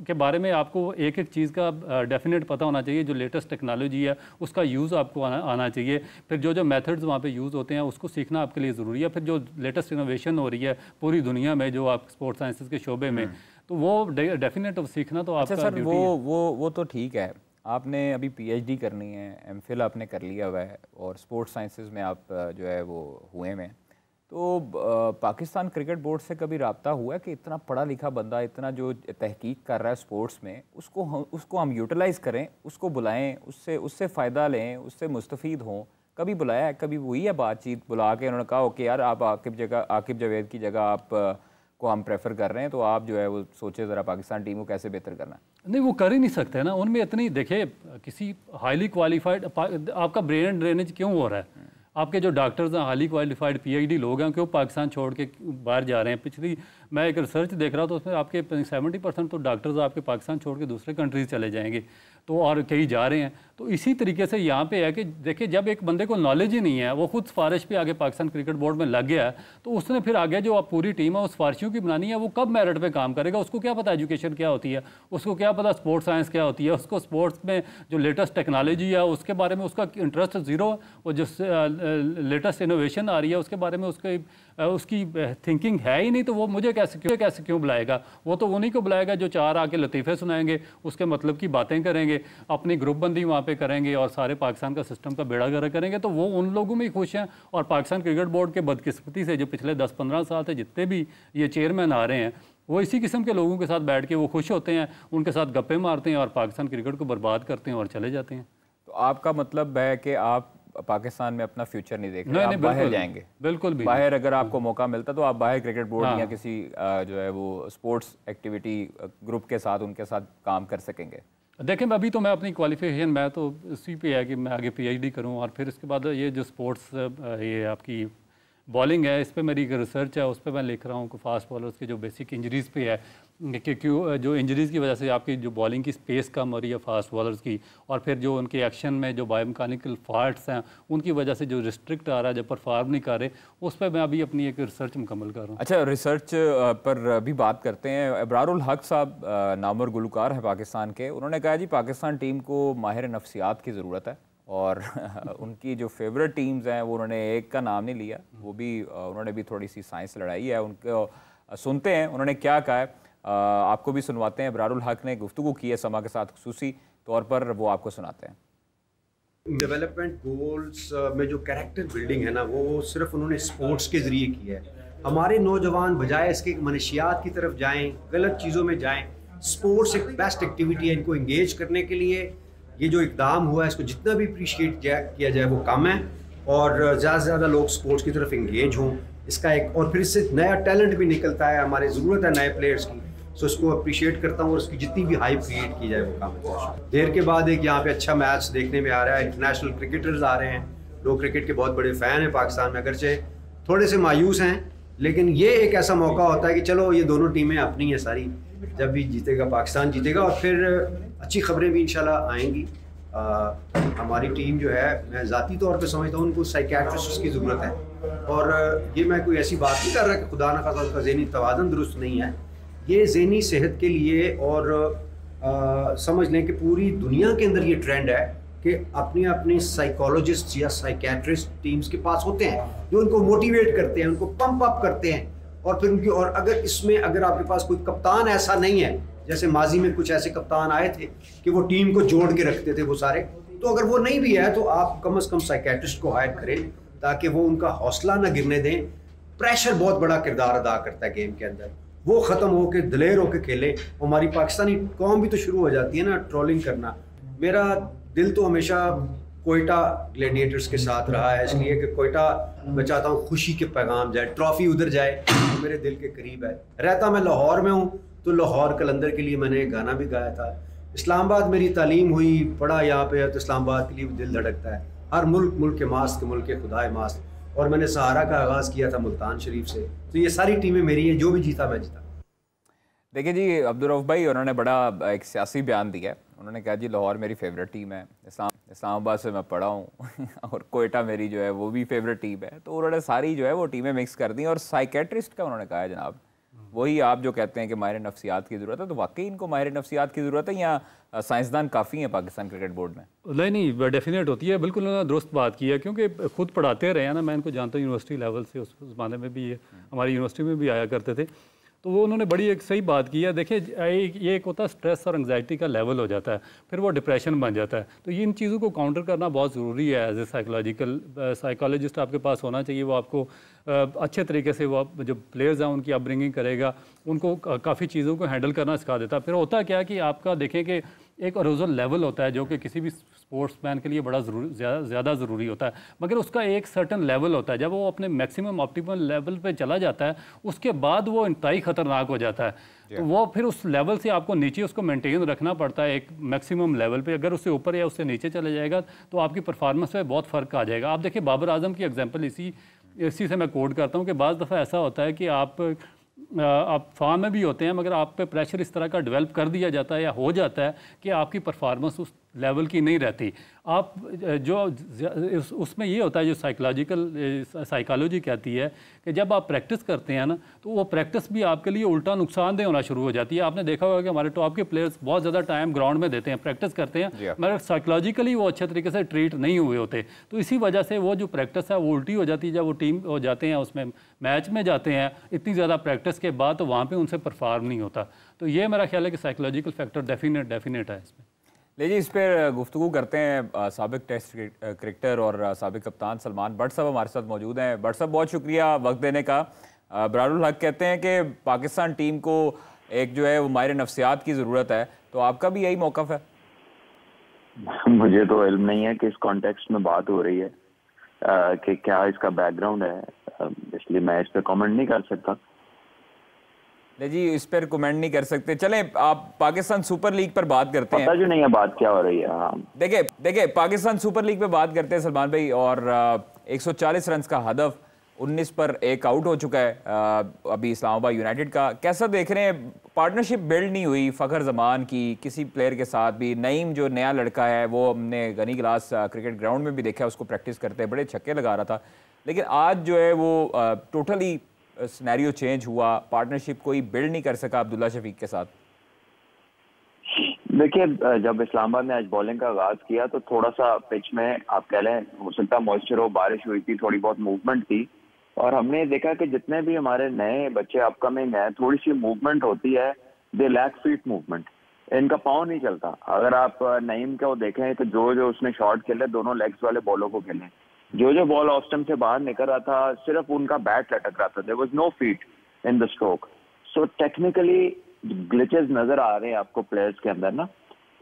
के बारे में आपको एक एक चीज़ का डेफिनेट पता होना चाहिए। जो लेटेस्ट टेक्नोलॉजी है उसका यूज़ आपको आना चाहिए। फिर जो मेथड्स वहाँ पे यूज़ होते हैं उसको सीखना आपके लिए ज़रूरी है। फिर जो लेटेस्ट इनोवेशन हो रही है पूरी दुनिया में जो आप स्पोर्ट्स साइंसेस के शोबे में, तो वो डेफिनेट सीखना तो आपका सर वो तो ठीक है। आपने अभी PhD करनी है, MPhil आपने कर लिया हुआ है और स्पोर्ट्स साइंसेज में आप जो है वो हुए में, तो पाकिस्तान क्रिकेट बोर्ड से कभी रब्ता हुआ है कि इतना पढ़ा लिखा बंदा इतना जो तहकीक कर रहा है स्पोर्ट्स में, उसको हम यूटिलाइज़ करें, उसको बुलाएं, उससे फ़ायदा लें, उससे मुस्तफ़ीद हों? कभी बुलाया है? कभी हुई है बातचीत? बुला के उन्होंने कहा ओके यार आप आकिब जावेद की जगह आप को हम प्रेफर कर रहे हैं, तो आप जो है वो सोचे ज़रा पाकिस्तान टीम को कैसे बेहतर करना है। नहीं, वो कर ही नहीं सकते ना। उनमें इतनी, देखिए किसी हाईली क्वालिफाइड, आपका ब्रेन ड्रेनेज क्यों हो रहा है? आपके जो डॉक्टर्स हैं, हाईली क्वालिफाइड PhD लोग हैं, क्यों पाकिस्तान छोड़ के बाहर जा रहे हैं? पिछली मैं एक रिसर्च देख रहा था, तो उसमें आपके 70% तो डॉक्टर्स आपके पाकिस्तान छोड़ के दूसरे कंट्रीज चले जाएंगे, तो और कई जा रहे हैं। तो इसी तरीके से यहाँ पे है कि देखिए जब एक बंदे को नॉलेज ही नहीं है, वो खुद सिफारिश पे आगे पाकिस्तान क्रिकेट बोर्ड में लग गया है, तो उसने फिर आगे जो आप पूरी टीम है उस सिफारिशों की बनानी है, वो कब मेरिट पे काम करेगा? उसको क्या पता एजुकेशन क्या होती है, उसको क्या पता स्पोर्ट्स साइंस क्या होती है, उसको स्पोर्ट्स में जो लेटेस्ट टेक्नोलॉजी है उसके बारे में उसका इंटरेस्ट ज़ीरो। वो जो लेटेस्ट इनोवेशन आ रही है उसके बारे में उसकी थिंकिंग है ही नहीं, तो वो मुझे कैसे क्यों बुलाएगा? वो तो उन्हीं को बुलाएगा जो चार आके लतीफ़े सुनाएंगे, उसके मतलब की बातें करेंगे, अपनी ग्रुप बंदी वहाँ पे करेंगे और सारे पाकिस्तान का सिस्टम का बेड़ा गर्क करेंगे। तो वो उन लोगों में ही खुश हैं। और पाकिस्तान क्रिकेट बोर्ड के बदकिस्मती से जो पिछले 10-15 साल से जितने भी ये चेयरमैन आ रहे हैं, वो इसी किस्म के लोगों के साथ बैठ के वो खुश होते हैं, उनके साथ गप्पे मारते हैं और पाकिस्तान क्रिकेट को बर्बाद करते हैं और चले जाते हैं। तो आपका मतलब है कि आप पाकिस्तान में अपना फ्यूचर नहीं देख रहे, आप बाहर जाएंगे? बिल्कुल भी बाहर अगर आपको मौका मिलता तो आप बाहर क्रिकेट बोर्ड या किसी जो है वो स्पोर्ट्स एक्टिविटी ग्रुप के साथ उनके साथ काम कर सकेंगे? देखें, अभी तो मैं अपनी क्वालिफिकेशन, मैं तो इसी पे है कि मैं आगे पीएचडी करूं और फिर इसके बाद ये जो स्पोर्ट्स ये आपकी बॉलिंग है, इस पे मेरी रिसर्च है, उस पे मैं लिख रहा हूँ कि फास्ट बॉलर्स की जो बेसिक इंजरीज़ पे है कि क्यों जो इंजरीज़ की वजह से आपकी जो बॉलिंग की स्पेस कम हो रही है फास्ट बॉलर्स की, और फिर जो उनके एक्शन में जो बायोमैकेनिकल फॉल्ट्स हैं उनकी वजह से जो रिस्ट्रिक्ट आ रहा है, जो परफॉर्म नहीं कर रहे, उस पर मैं अभी अपनी एक रिसर्च मुकम्मल कर रहा हूँ। अच्छा, रिसर्च पर भी बात करते हैं। अबरारुल हक साहब नामवर गुलकार हैं पाकिस्तान के, उन्होंने कहा जी पाकिस्तान टीम को माहिर नफ्सियात की ज़रूरत है और उनकी जो फेवरेट टीम्स हैं वो उन्होंने एक का नाम नहीं लिया, वो भी उन्होंने भी थोड़ी सी साइंस लड़ाई है। उनको सुनते हैं उन्होंने क्या कहा है, आपको भी सुनवाते हैं। अबरारुल हक ने गुफ्तगू की है समा के साथ खुसूसी तौर पर, वो आपको सुनाते हैं। डेवलपमेंट गोल्स में जो कैरेक्टर बिल्डिंग है ना, वो सिर्फ उन्होंने स्पोर्ट्स के ज़रिए की है। हमारे नौजवान बजाय इसके मनशियात की तरफ जाएं, गलत चीज़ों में जाएं, स्पोर्ट्स एक बेस्ट एक्टिविटी है इनको इंगेज करने के लिए। ये जो इकदाम हुआ है इसको जितना भी अप्रिशिएट किया जाए वो कम है, और ज़्यादा से ज़्यादा लोग स्पोर्ट्स की तरफ इंगेज हों। इसका एक और फिर इससे नया टैलेंट भी निकलता है, हमारी ज़रूरत है नए प्लेयर्स की, सो इसको अप्रिशिएट करता हूँ और उसकी जितनी भी हाइप क्रिएट की जाए वो काम है। देर के बाद एक यहाँ पे अच्छा मैच देखने में आ रहा है, इंटरनेशनल क्रिकेटर्स आ रहे हैं, लोग क्रिकेट के बहुत बड़े फ़ैन हैं पाकिस्तान में, अगरचे थोड़े से मायूस हैं, लेकिन ये एक ऐसा मौका होता है कि चलो ये दोनों टीमें अपनी हैं सारी, जब भी जीतेगा पाकिस्तान जीतेगा और फिर अच्छी खबरें भी इंशाल्लाह आएंगी। हमारी टीम जो है, मैं ज़ाती तौर पे समझता हूँ उनको साइकियाट्रिस्ट की ज़रूरत है, और ये मैं कोई ऐसी बात नहीं कर रहा कि खुदा न खासा उसका ज़हनी तवाज़ुन दुरुस्त नहीं है। ये ज़हनी सेहत के लिए और समझ लें कि पूरी दुनिया के अंदर ये ट्रेंड है कि अपनी अपनी साइकोलॉजिस्ट या साइकियाट्रिस्ट टीम्स के पास होते हैं जो उनको मोटिवेट करते हैं, उनको पंप अप करते हैं, और फिर उनकी, और अगर इसमें अगर आपके पास कोई कप्तान ऐसा नहीं है, जैसे माजी में कुछ ऐसे कप्तान आए थे कि वो टीम को जोड़ के रखते थे वो सारे, तो अगर वो नहीं भी है तो आप कम से कम साइकियाट्रिस्ट को हायर करें ताकि वो उनका हौसला ना गिरने दें। प्रेशर बहुत बड़ा किरदार अदा करता है गेम के अंदर, वो ख़त्म होकर दिलेर होकर खेलें। हमारी पाकिस्तानी कौम भी तो शुरू हो जाती है ना ट्रोलिंग करना। मेरा दिल तो हमेशा कोयटा ग्लैडिएटर्स के साथ रहा है, इसलिए कि कोयटा मैं चाहता हूँ खुशी के पैगाम जाए, ट्रॉफी उधर जाए, तो मेरे दिल के करीब है। रहता मैं लाहौर में हूँ तो लाहौर कलंदर के लिए मैंने गाना भी गाया था। इस्लामाबाद मेरी तालीम हुई, पढ़ा यहाँ पे है, तो इस्लामाबाद के लिए भी दिल धड़कता है। हर मुल्क मुल्क के मास्त, मुल्क के खुदाए मास्त, और मैंने सहारा का आगाज़ किया था मुल्तान शरीफ से, तो ये सारी टीमें मेरी हैं, जो भी जीता मैं जीता। देखिए जी, अब्दुल रऊफ भाई उन्होंने बड़ा एक सियासी बयान दिया है। उन्होंने कहा जी लाहौर मेरी फेवरेट टीम है, इस्लामाबाद से मैं पढ़ा हूँ और कोयटा मेरी जो है वो भी फेवरेट टीम है। तो उन्होंने सारी जो है वो टीमें मिक्स कर दी। और साइकेट्रिस्ट का उन्होंने कहा है जनाब, वही आप जो कहते हैं कि माहिर नफ्सियात की ज़रूरत है, तो वाकई इनको माहिर नफ्सियात की ज़रूरत है या साइंसदान काफ़ी हैं पाकिस्तान क्रिकेट बोर्ड में? नहीं, डेफिनेट होती है, बिल्कुल उन्होंने दुरुस्त बात की है, क्योंकि खुद पढ़ाते रहे हैं ना, मैं इनको जानता हूँ यूनिवर्सिटी लेवल से, उस ज़माने में भी ये हमारी यूनिवर्सिटी में भी आया करते थे, तो वो उन्होंने बड़ी एक सही बात की है। देखिए, ये एक होता है स्ट्रेस और एंग्जाइटी का लेवल हो जाता है, फिर वो डिप्रेशन बन जाता है। तो ये इन चीज़ों को काउंटर करना बहुत ज़रूरी है। एज ए साइकोलॉजिस्ट आपके पास होना चाहिए, वो आपको अच्छे तरीके से वो जो प्लेयर्स हैं उनकी अपब्रिंगिंग करेगा, उनको काफ़ी चीज़ों को हैंडल करना सिखा देता है। फिर होता क्या कि आपका देखें कि एक अरोजल लेवल होता है जो कि किसी भी स्पोर्ट्समैन के लिए बड़ा ज़्यादा ज़रूरी होता है, मगर उसका एक सर्टन लेवल होता है। जब वो अपने मैक्सिमम ऑप्टिमल लेवल पे चला जाता है, उसके बाद वो इंतहाई ख़तरनाक हो जाता है। तो वो फिर उस लेवल से आपको नीचे उसको मेंटेन रखना पड़ता है एक मैक्सिमम लेवल पे। अगर उससे ऊपर या उससे नीचे चले जाएगा तो आपकी परफॉर्मेंस में बहुत फ़र्क आ जाएगा। आप देखिए, बाबर आजम की एग्जाम्पल इसी से मैं कोट करता हूँ कि बाज़ दफ़ा ऐसा होता है कि आप फॉर्म में भी होते हैं, मगर आप पे प्रेशर इस तरह का डेवलप कर दिया जाता है या हो जाता है कि आपकी परफॉर्मेंस उस लेवल की नहीं रहती। आप जो उसमें ये होता है, जो साइकोलॉजी कहती है कि जब आप प्रैक्टिस करते हैं ना, तो वो प्रैक्टिस भी आपके लिए उल्टा नुकसानदेह होना शुरू हो जाती है। आपने देखा होगा कि हमारे टॉप के प्लेयर्स बहुत ज़्यादा टाइम ग्राउंड में देते हैं, प्रैक्टिस करते हैं, मगर साइकोलॉजिकली वो अच्छे तरीके से ट्रीट नहीं हुए होते। तो इसी वजह से वो जो प्रैक्टिस है वो उल्टी हो जाती है। जब वो टीम हो जाते हैं, उसमें मैच में जाते हैं, इतनी ज़्यादा प्रैक्टिस के बाद, तो वहाँ पर उनसे परफॉर्म नहीं होता। तो ये मेरा ख्याल है कि साइकोलॉजिकल फैक्टर डेफिनेट है इसमें। लीजिए, इस पर गुफ्तगू करते हैं। साबिक टेस्ट क्रिकेटर और साबिक कप्तान सलमान बट साहब हमारे साथ मौजूद हैं। बट साहब, बहुत शुक्रिया वक्त देने का। अबरारुल हक कहते हैं कि पाकिस्तान टीम को एक जो है वो माहिर नफ्सियात की ज़रूरत है, तो आपका भी यही मौक़िफ़ है? मुझे तो इल्म नहीं है कि इस कॉन्टेक्स्ट में बात हो रही है, कि क्या इसका बैकग्राउंड है, इसलिए मैं इस पर कमेंट नहीं कर सकता। नहीं जी, इस पर कमेंट नहीं कर सकते। चलें, आप पाकिस्तान सुपर लीग पर बात करते हैं। पता जो नहीं है बात क्या हो रही है। हाँ, देखिए पाकिस्तान सुपर लीग पे बात करते हैं सलमान भाई, और 140 रन का हदफ, 19 पर एक आउट हो चुका है अभी इस्लामाबाद यूनाइटेड का। कैसा देख रहे हैं? पार्टनरशिप बिल्ड नहीं हुई फ़खर जमान की किसी प्लेयर के साथ भी। नईम जो नया लड़का है वो हमने गनी क्लास क्रिकेट ग्राउंड में भी देखा, उसको प्रैक्टिस करते बड़े छक्के लगा रहा था, लेकिन आज जो है वो टोटली सिनेरियो चेंज हुआ, पार्टनरशिप कोई बिल्ड नहीं कर सका अब्दुल्ला शफीक के साथ। देखिए, जब इस्लामाबाद ने आज बॉलिंग का आगाज किया तो थोड़ा सा पिच में आप कह लें हो सकता मॉइस्चर हो, बारिश हुई थी, थोड़ी बहुत मूवमेंट थी, और हमने देखा कि जितने भी हमारे नए बच्चे अपकमिंग हैं, थोड़ी सी मूवमेंट होती है, दे लैक फीट मूवमेंट, इनका पाँव नहीं चलता। अगर आप नईम को देखें तो जो उसने शॉट खेले दोनों लेग्स वाले बॉलों को खेले, जो बॉल ऑफ स्टंप से बाहर निकल रहा था सिर्फ उनका बैट लटक रहा था, there was no feet in the stroke. So technically glitches नजर आ रहे हैं आपको प्लेयर्स के अंदर ना,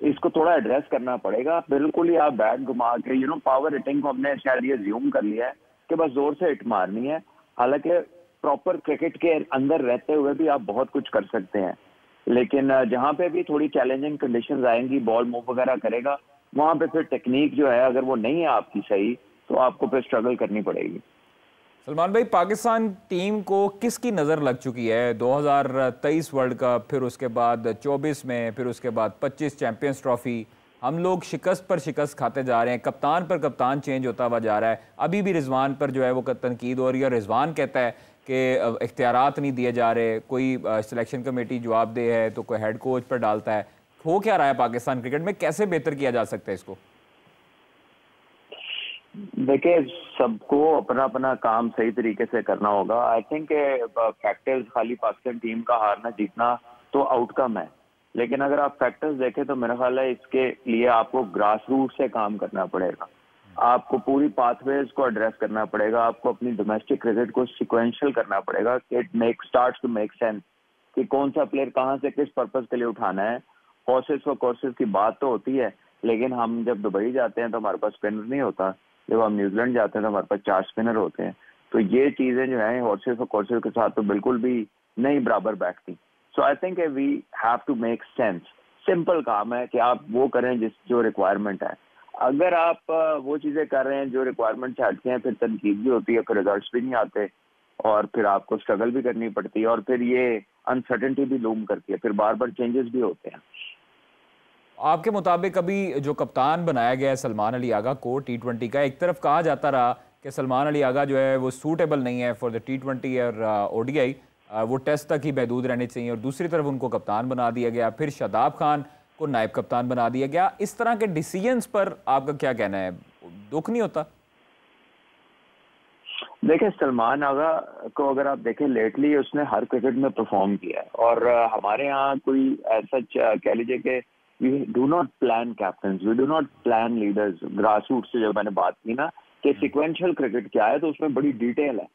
इसको थोड़ा एड्रेस करना पड़ेगा। बिल्कुल ही आप बैट घुमा के पावर हिटिंग को हमने शायद ये ज्यूम कर लिया है कि बस जोर से हिट मारनी है, हालांकि प्रॉपर क्रिकेट के अंदर रहते हुए भी आप बहुत कुछ कर सकते हैं, लेकिन जहां पे भी थोड़ी चैलेंजिंग कंडीशंस आएंगी, बॉल मूव वगैरह करेगा, वहां पे फिर टेक्निक जो है अगर वो नहीं है आपकी सही तो आपको फिर स्ट्रगल करनी पड़ेगी। सलमान भाई, पाकिस्तान टीम को किसकी नज़र लग चुकी है? 2023 वर्ल्ड कप, फिर उसके बाद 24 में, फिर उसके बाद 25 चैंपियंस ट्रॉफी, हम लोग शिकस्त पर शिकस्त खाते जा रहे हैं, कप्तान पर कप्तान चेंज होता हुआ जा रहा है। अभी भी रिजवान पर जो है वो तनकीद हो रही है, रिजवान कहता है कि इख्तियारात नहीं दिए जा रहे, कोई सिलेक्शन कमेटी जवाबदेह है तो कोई हेड कोच पर डालता है। हो क्या रहा है पाकिस्तान क्रिकेट में? कैसे बेहतर किया जा सकता है इसको? देखिए, सबको अपना अपना काम सही तरीके से करना होगा। आई थिंक फैक्टर्स खाली पाकिस्तान टीम का हारना जीतना तो आउटकम है, लेकिन अगर आप फैक्टर्स देखें तो मेरा ख्याल है इसके लिए आपको ग्रास रूट से काम करना पड़ेगा, आपको पूरी पाथवेज को एड्रेस करना पड़ेगा, आपको अपनी डोमेस्टिक क्रिकेट को सिक्वेंशियल करना पड़ेगा कि it starts to make sense कि कौन सा प्लेयर कहाँ से किस पर्पज के लिए उठाना है। हॉर्सेस फॉर कोर्सेज की बात तो होती है, लेकिन हम जब दुबई जाते हैं तो हमारे पास स्पिनर नहीं होता, जब हम न्यूजीलैंड जाते हैं तो हमारे पास 4 स्पिनर होते हैं। तो ये चीजें जो है हॉर्सेस और कोर्सेज के साथ तो बिल्कुल भी नहीं बराबर बैठती। So I think we have to make sense. Simple काम है कि आप वो करें जो रिक्वायरमेंट है। अगर आप वो चीजें कर रहे हैं जो रिक्वायरमेंट से हटके हैं, फिर तनकीद भी होती है, फिर रिजल्ट्स भी नहीं आते, और फिर आपको स्ट्रगल भी करनी पड़ती है, और फिर ये अनसर्टेनिटी भी लूम करती है, फिर बार बार चेंजेस भी होते हैं। आपके मुताबिक अभी जो कप्तान बनाया गया है सलमान अली आगा को T20 का, एक तरफ कहा जाता रहा कि सलमान अली आगा जो है वो सूटेबल नहीं है फॉर द T20 और ODI, वो टेस्ट तक ही महदूद रहने चाहिए, और दूसरी तरफ उनको कप्तान बना दिया गया, फिर शादाब खान को नायब कप्तान बना दिया गया। इस तरह के डिसीजंस पर आपका क्या कहना है? दुख नहीं होता? देखिए, सलमान आगा को अगर आप देखें लेटली उसने हर क्रिकेट में परफॉर्म किया है, और हमारे यहाँ कोई ऐसा कह लीजिए कि we do not plan captains, we do not plan leaders। Grass root से जब मैंने बात की ना कि सिक्वेंशियल क्रिकेट क्या है, तो उसमें बड़ी डिटेल है।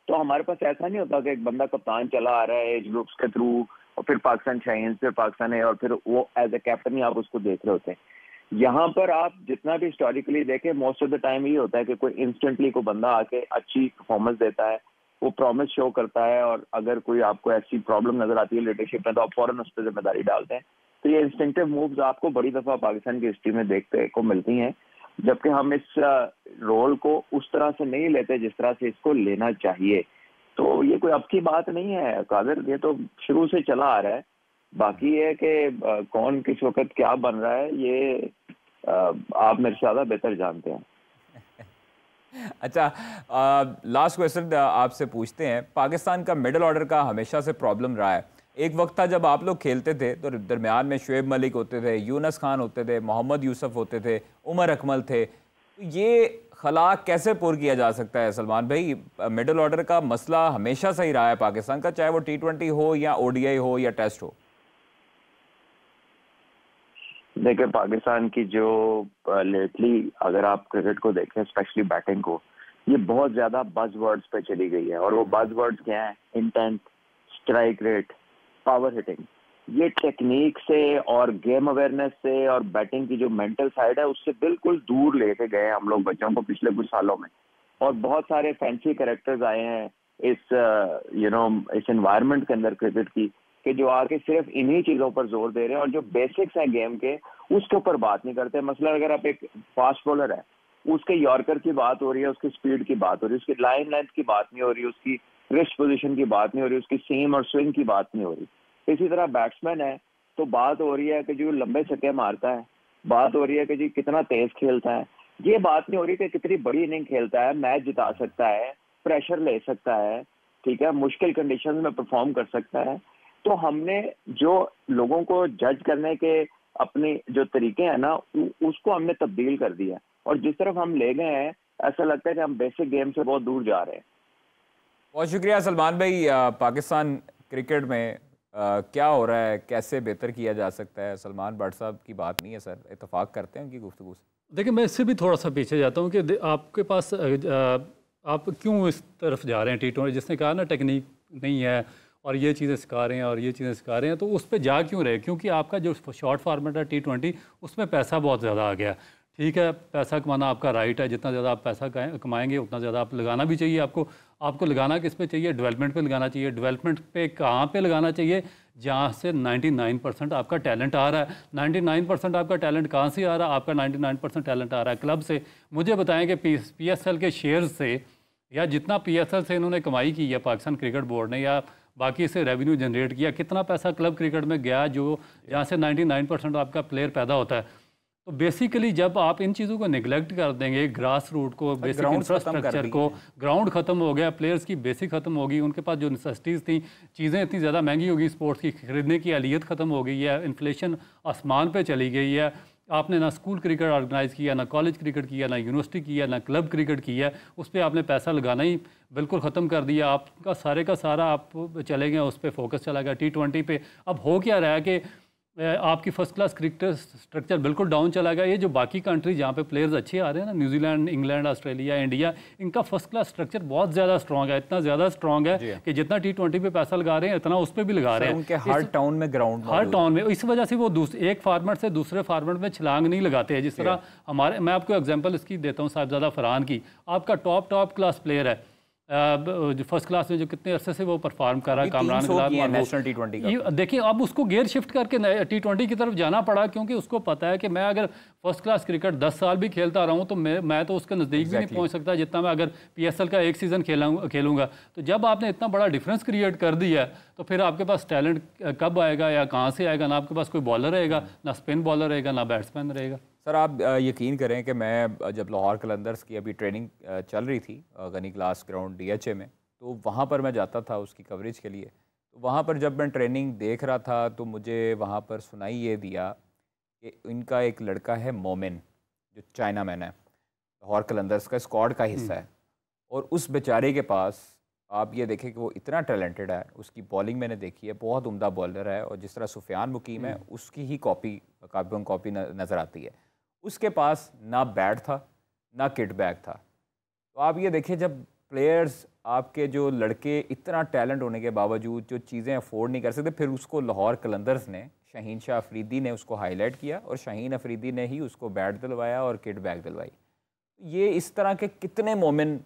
तो हमारे पास ऐसा नहीं होता कि एक बंदा कप्तान चला आ रहा है एज ग्रुप्स के थ्रू, और फिर पाकिस्तान शाइन्स, फिर पाकिस्तान है, और फिर वो एज ए कैप्टन ही आप उसको देख रहे होते हैं। यहाँ पर आप जितना भी हिस्टोरिकली देखें, मोस्ट ऑफ द टाइम ये होता है कि कोई इंस्टेंटली कोई बंदा आके अच्छी परफॉर्मेंस देता है, वो प्रॉमिस शो करता है, और अगर कोई आपको ऐसी प्रॉब्लम नजर आती है लीडरशिप में तो आप फौरन उस पर जिम्मेदारी डालते हैं। तो ये इंस्टिंक्टिव मूव्स आपको बड़ी दफा पाकिस्तान की हिस्ट्री में देखते को मिलती हैं, जबकि हम इस रोल को उस तरह से नहीं लेते जिस तरह से इसको लेना चाहिए। तो ये कोई अब की बात नहीं है कादिर, ये तो शुरू से चला आ रहा है। बाकी है कि कौन किस वक्त क्या बन रहा है ये आप मेरे से ज़्यादा बेहतर जानते हैं। अच्छा, लास्ट क्वेश्चन आपसे पूछते हैं। पाकिस्तान का मिडिल ऑर्डर का हमेशा से प्रॉब्लम रहा है। एक वक्त था जब आप लोग खेलते थे तो दरमियान में शुएब मलिक होते थे, यूनस खान होते थे, मोहम्मद यूसुफ होते थे, उमर अकमल थे। तो ये खला कैसे पूर किया जा सकता है सलमान भाई? मिडिल ऑर्डर का मसला हमेशा से ही रहा है पाकिस्तान का, चाहे वो T20 हो या ODI हो या टेस्ट हो। देखिए, पाकिस्तान की जो लेटली अगर आप क्रिकेट को देखें, स्पेशली बैटिंग को, ये बहुत ज्यादा बज वर्ड्स पे चली गई है, और वो बज वर्ड्स क्या है? Intent, strike rate, power hitting. ये टेक्निक से और गेम अवेयरनेस से और बैटिंग की जो मेंटल साइड है उससे बिल्कुल दूर लेके गए हम लोग बच्चों को पिछले कुछ सालों में। और बहुत सारे फैंसी कैरेक्टर्स आए हैं इस एनवायरनमेंट के अंदर क्रिकेट की, कि जो आके सिर्फ इन्हीं चीज़ों पर जोर दे रहे हैं और जो बेसिक्स हैं गेम के उसके ऊपर बात नहीं करते। मसला अगर आप एक फास्ट बॉलर है, उसके यॉर्कर की बात हो रही है, उसकी स्पीड की बात हो रही है, उसकी लाइन लेंथ की बात नहीं हो रही, उसकी रिस्ट पोजीशन की बात नहीं हो रही, उसकी सीम और स्विंग की बात नहीं हो रही। इसी तरह बैट्समैन है तो बात हो रही है कि जो लंबे छक्के मारता है, बात हो रही है कि जी कितना तेज खेलता है, ये बात नहीं हो रही कि कितनी बड़ी इनिंग खेलता है, मैच जिता सकता है, प्रेशर ले सकता है, ठीक है, मुश्किल कंडीशन में परफॉर्म कर सकता है। तो हमने जो लोगों को जज करने के अपने जो तरीके हैं ना, उसको हमने तब्दील कर दिया, और जिस तरफ हम ले गए हैं ऐसा लगता है कि हम बेसिक गेम से बहुत दूर जा रहे हैं। बहुत शुक्रिया सलमान भाई। पाकिस्तान क्रिकेट में क्या हो रहा है, कैसे बेहतर किया जा सकता है? सलमान भट्ट साहब की बात नहीं है सर, इत्तेफाक करते हैं उनकी गुफ्तगू से। देखिए, मैं इससे भी थोड़ा सा पीछे जाता हूँ कि आपके पास आप क्यों इस तरफ जा रहे हैं T20, जिसने कहा ना टेक्निक नहीं है और ये चीज़ें सिखा रहे हैं और ये चीज़ें सिखा रहे हैं, तो उस पर जा क्यों रहे? क्योंकि आपका जो शॉर्ट फॉर्मेट है T20, उसमें पैसा बहुत ज़्यादा आ गया। ठीक है, पैसा कमाना आपका राइट है, जितना ज़्यादा आप पैसा कमाएंगे उतना ज़्यादा आप लगाना भी चाहिए। आपको लगाना किस पे चाहिए? डेवलपमेंट पे लगाना चाहिए। डेवलपमेंट पे कहाँ पे लगाना चाहिए? जहाँ से 99% आपका टैलेंट आ रहा है। 99% आपका टैलेंट कहाँ से आ रहा है? आपका 99% टैलेंट आ रहा है क्लब से। मुझे बताएं कि PSL के शेयर से, या जितना PSL से इन्होंने कमाई की है पाकिस्तान क्रिकेट बोर्ड ने, या बाकी से रेवेन्यू जनरेट किया, कितना पैसा क्लब क्रिकेट में गया जो जहाँ से 99% आपका प्लेयर पैदा होता है। तो बेसिकली जब आप इन चीज़ों को निगलेक्ट कर देंगे, ग्रास रूट को, बेसिक इंफ्रास्ट्रक्चर को, ग्राउंड ख़त्म हो गया, प्लेयर्स की बेसिक ख़त्म होगी, उनके पास जो नेसेसिटीज़ थी, चीज़ें इतनी ज़्यादा महंगी होगी, स्पोर्ट्स की खरीदने की अहलियत ख़त्म हो गई है, इन्फ्लेशन आसमान पे चली गई है। आपने ना स्कूल क्रिकेट ऑर्गेनाइज़ किया, ना कॉलेज क्रिकेट किया, ना यूनिवर्सिटी किया, ना क्लब क्रिकेट किया, उस पर आपने पैसा लगाना ही बिल्कुल ख़त्म कर दिया। आपका सारे का सारा आप चले गए, उस पर फोकस चला गया T20 पे। अब हो क्या रहा है कि आपकी फर्स्ट क्लास क्रिकेट स्ट्रक्चर बिल्कुल डाउन चला गया। ये जो बाकी कंट्री जहाँ पे प्लेयर्स अच्छे आ रहे हैं ना, न्यूजीलैंड, इंग्लैंड, ऑस्ट्रेलिया, इंडिया, इनका फर्स्ट क्लास स्ट्रक्चर बहुत ज़्यादा स्ट्रॉन्ग है। इतना ज़्यादा स्ट्रॉन्ग है कि जितना T20 पे पैसा लगा रहे हैं इतना उस पर भी लगा रहे हैं। उनके हर टाउन में ग्राउंड, हर टाउन में, इस वजह से वो एक फार्मेट से दूसरे फार्मेट में छलांग नहीं लगाते हैं। जिस तरह मैं आपको एग्जाम्पल इसकी देता हूँ, साहिबजादा फरहान की। आपका टॉप क्लास प्लेयर है, फर्स्ट क्लास में जो कितने अरसे से वो परफॉर्म कर रहा है, कामरान नेशनल T20 का। देखिए, अब उसको गियर शिफ्ट करके T20 की तरफ जाना पड़ा, क्योंकि उसको पता है कि मैं अगर फर्स्ट क्लास क्रिकेट 10 साल भी खेलता रहा हूँ तो मैं तो उसके नज़दीक भी नहीं पहुँच सकता जितना मैं अगर PSL का एक सीज़न खेलूँगा। तो जब आपने इतना बड़ा डिफरेंस क्रिएट कर दिया तो फिर आपके पास टैलेंट कब आएगा या कहाँ से आएगा? ना आपके पास कोई बॉलर रहेगा, ना स्पिन बॉलर रहेगा, ना बैट्समैन रहेगा। सर आप यकीन करें कि मैं जब लाहौर कलंदर्स की अभी ट्रेनिंग चल रही थी गनी क्लास ग्राउंड DHA में, तो वहाँ पर मैं जाता था उसकी कवरेज के लिए। तो वहाँ पर जब मैं ट्रेनिंग देख रहा था तो मुझे वहाँ पर सुनाई ये दिया कि इनका एक लड़का है मोमिन, जो चाइना मैन है, लाहौर कलंदर्स का स्क्वाड का हिस्सा है, और उस बेचारे के पास आप ये देखें कि वो इतना टैलेंटेड है। उसकी बॉलिंग मैंने देखी है, बहुत उम्दा बॉलर है, और जिस तरह सुफियान मुकीम है उसकी ही कॉपी नज़र आती है। उसके पास ना बैट था ना किट बैग था। तो आप ये देखिए, जब प्लेयर्स आपके जो लड़के इतना टैलेंट होने के बावजूद जो चीज़ें अफोर्ड नहीं कर सकते, फिर उसको लाहौर कलंदर्स ने, शाहीन शाह अफरीदी ने उसको हाईलाइट किया, और शाहीन अफरीदी ने ही उसको बैट दिलवाया और किट बैग दिलवाई। ये इस तरह के कितने मोमिन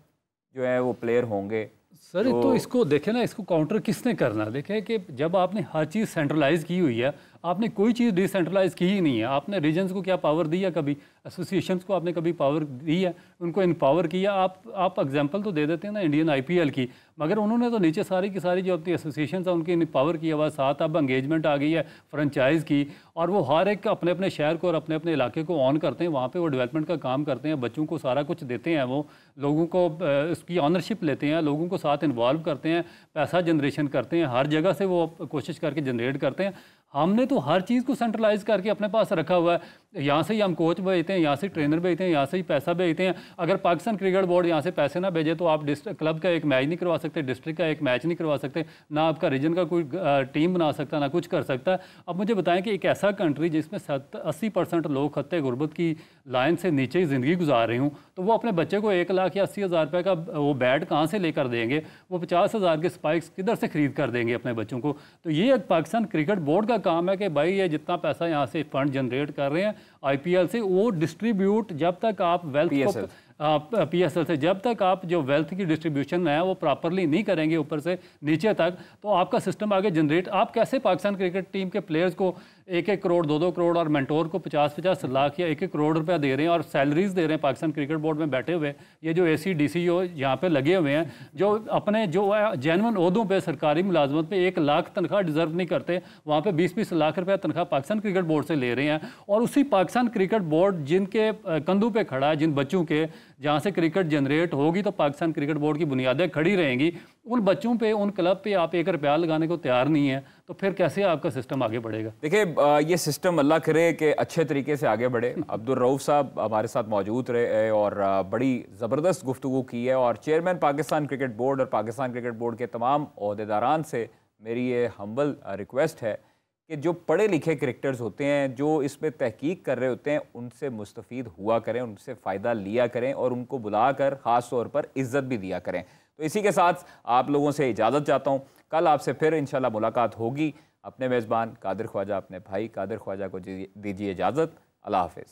जो है वो प्लेयर होंगे सर। तो इसको देखें ना, इसको काउंटर किसने करना? देखें कि जब आपने हर चीज़ सेंट्रलाइज की हुई है, आपने कोई चीज़ डिसेंट्रलाइज की ही नहीं है। आपने रीजन्स को क्या पावर दी है? कभी एसोसिएशंस को आपने कभी पावर दी है? उनको इम्पावर किया? आप एग्जांपल तो दे देते हैं ना इंडियन IPL की, मगर उन्होंने तो नीचे सारी की सारी जो अपनी एसोसिएशंस हैं उनकी इम्पावर किया हुआ। साथ अब एंगेजमेंट आ गई है फ्रेंचाइज की, और वो हर एक अपने अपने शहर को और अपने अपने इलाके को ऑन करते हैं। वहाँ पर वो डेवलपमेंट का काम करते हैं, बच्चों को सारा कुछ देते हैं, वो लोगों को उसकी ऑनरशिप लेते हैं, लोगों को साथ इन्वॉल्व करते हैं, पैसा जनरेशन करते हैं, हर जगह से वो कोशिश करके जनरेट करते हैं। हमने तो हर चीज़ को सेंट्रलाइज करके अपने पास रखा हुआ है। यहाँ से ही हम कोच भेजते हैं, यहाँ से ट्रेनर भेजते हैं, यहाँ से ही पैसा भेजते हैं। अगर पाकिस्तान क्रिकेट बोर्ड यहाँ से पैसे ना भेजे तो आप क्लब का एक मैच नहीं करवा सकते, डिस्ट्रिक्ट का एक मैच नहीं करवा सकते, ना आपका रीजन का कोई टीम बना सकता, ना कुछ कर सकता। अब मुझे बताएं कि एक ऐसा कंट्री जिसमें 80% लोग खत्ते गुर्बत की लाइन से नीचे ही ज़िंदगी गुजार रहे हूँ, तो वो अपने बच्चे को 1,80,000 या 80,000 रुपये का वो बैट कहाँ से लेकर देंगे? वो 50,000 के स्पाइक्स किधर से खरीद कर देंगे अपने बच्चों को? तो ये एक पाकिस्तान क्रिकेट बोर्ड का काम है कि भाई ये जितना पैसा यहाँ से फंड जनरेट कर रहे हैं IPL से, वो डिस्ट्रीब्यूट, जब तक आप वेल्थ को PSL से। जब तक आप जो वेल्थ की डिस्ट्रीब्यूशन है वो प्रॉपरली नहीं करेंगे ऊपर से नीचे तक, तो आपका सिस्टम आगे जनरेट, आप कैसे पाकिस्तान क्रिकेट टीम के प्लेयर्स को 1-1 करोड़ 2-2 करोड़ और मेंटोर को 50-50 लाख या 1-1 करोड़ रुपया दे रहे हैं और सैलरीज दे रहे हैं पाकिस्तान क्रिकेट बोर्ड में बैठे हुए, ये जो AC DC यहाँ पे लगे हुए हैं, जो अपने जो जेन्युइन ओहदों पे सरकारी मुलाजमत पे 1 लाख तनख्वाह डिजर्व नहीं करते, वहाँ पे 20-20 लाख रुपया तनख्वाह पाकिस्तान क्रिकेट बोर्ड से ले रहे हैं। और उसी पाकिस्तान क्रिकेट बोर्ड जिनके कंधों पे खड़ा है, जिन बच्चों के जहाँ से क्रिकेट जनरेट होगी तो पाकिस्तान क्रिकेट बोर्ड की बुनियादें खड़ी रहेंगी, उन बच्चों पे, उन क्लब पे आप 1 रुपया लगाने को तैयार नहीं है, तो फिर कैसे आपका सिस्टम आगे बढ़ेगा? देखिए, ये सिस्टम अल्लाह करे कि अच्छे तरीके से आगे बढ़े। अब्दुल रऊफ साहब हमारे साथ मौजूद रहे और बड़ी ज़बरदस्त गुफ्तगू की है, और चेयरमैन पाकिस्तान क्रिकेट बोर्ड और पाकिस्तान क्रिकेट बोर्ड के तमाम ओहदेदारान से मेरी ये हम्बल रिक्वेस्ट है कि जो पढ़े लिखे क्रिकेटर्स होते हैं, जो इसमें तहकीक कर रहे होते हैं, उनसे मुस्तफ़ीद हुआ करें, उनसे फ़ायदा लिया करें और उनको बुलाकर ख़ास तौर पर इज़्ज़त भी दिया करें। तो इसी के साथ आप लोगों से इजाज़त चाहता हूँ। कल आपसे फिर इंशाल्लाह मुलाकात होगी। अपने मेज़बान कादिर ख्वाजा, अपने भाई कादिर ख्वाजा को दीजिए इजाज़त। अल्लाह हाफ़िज़।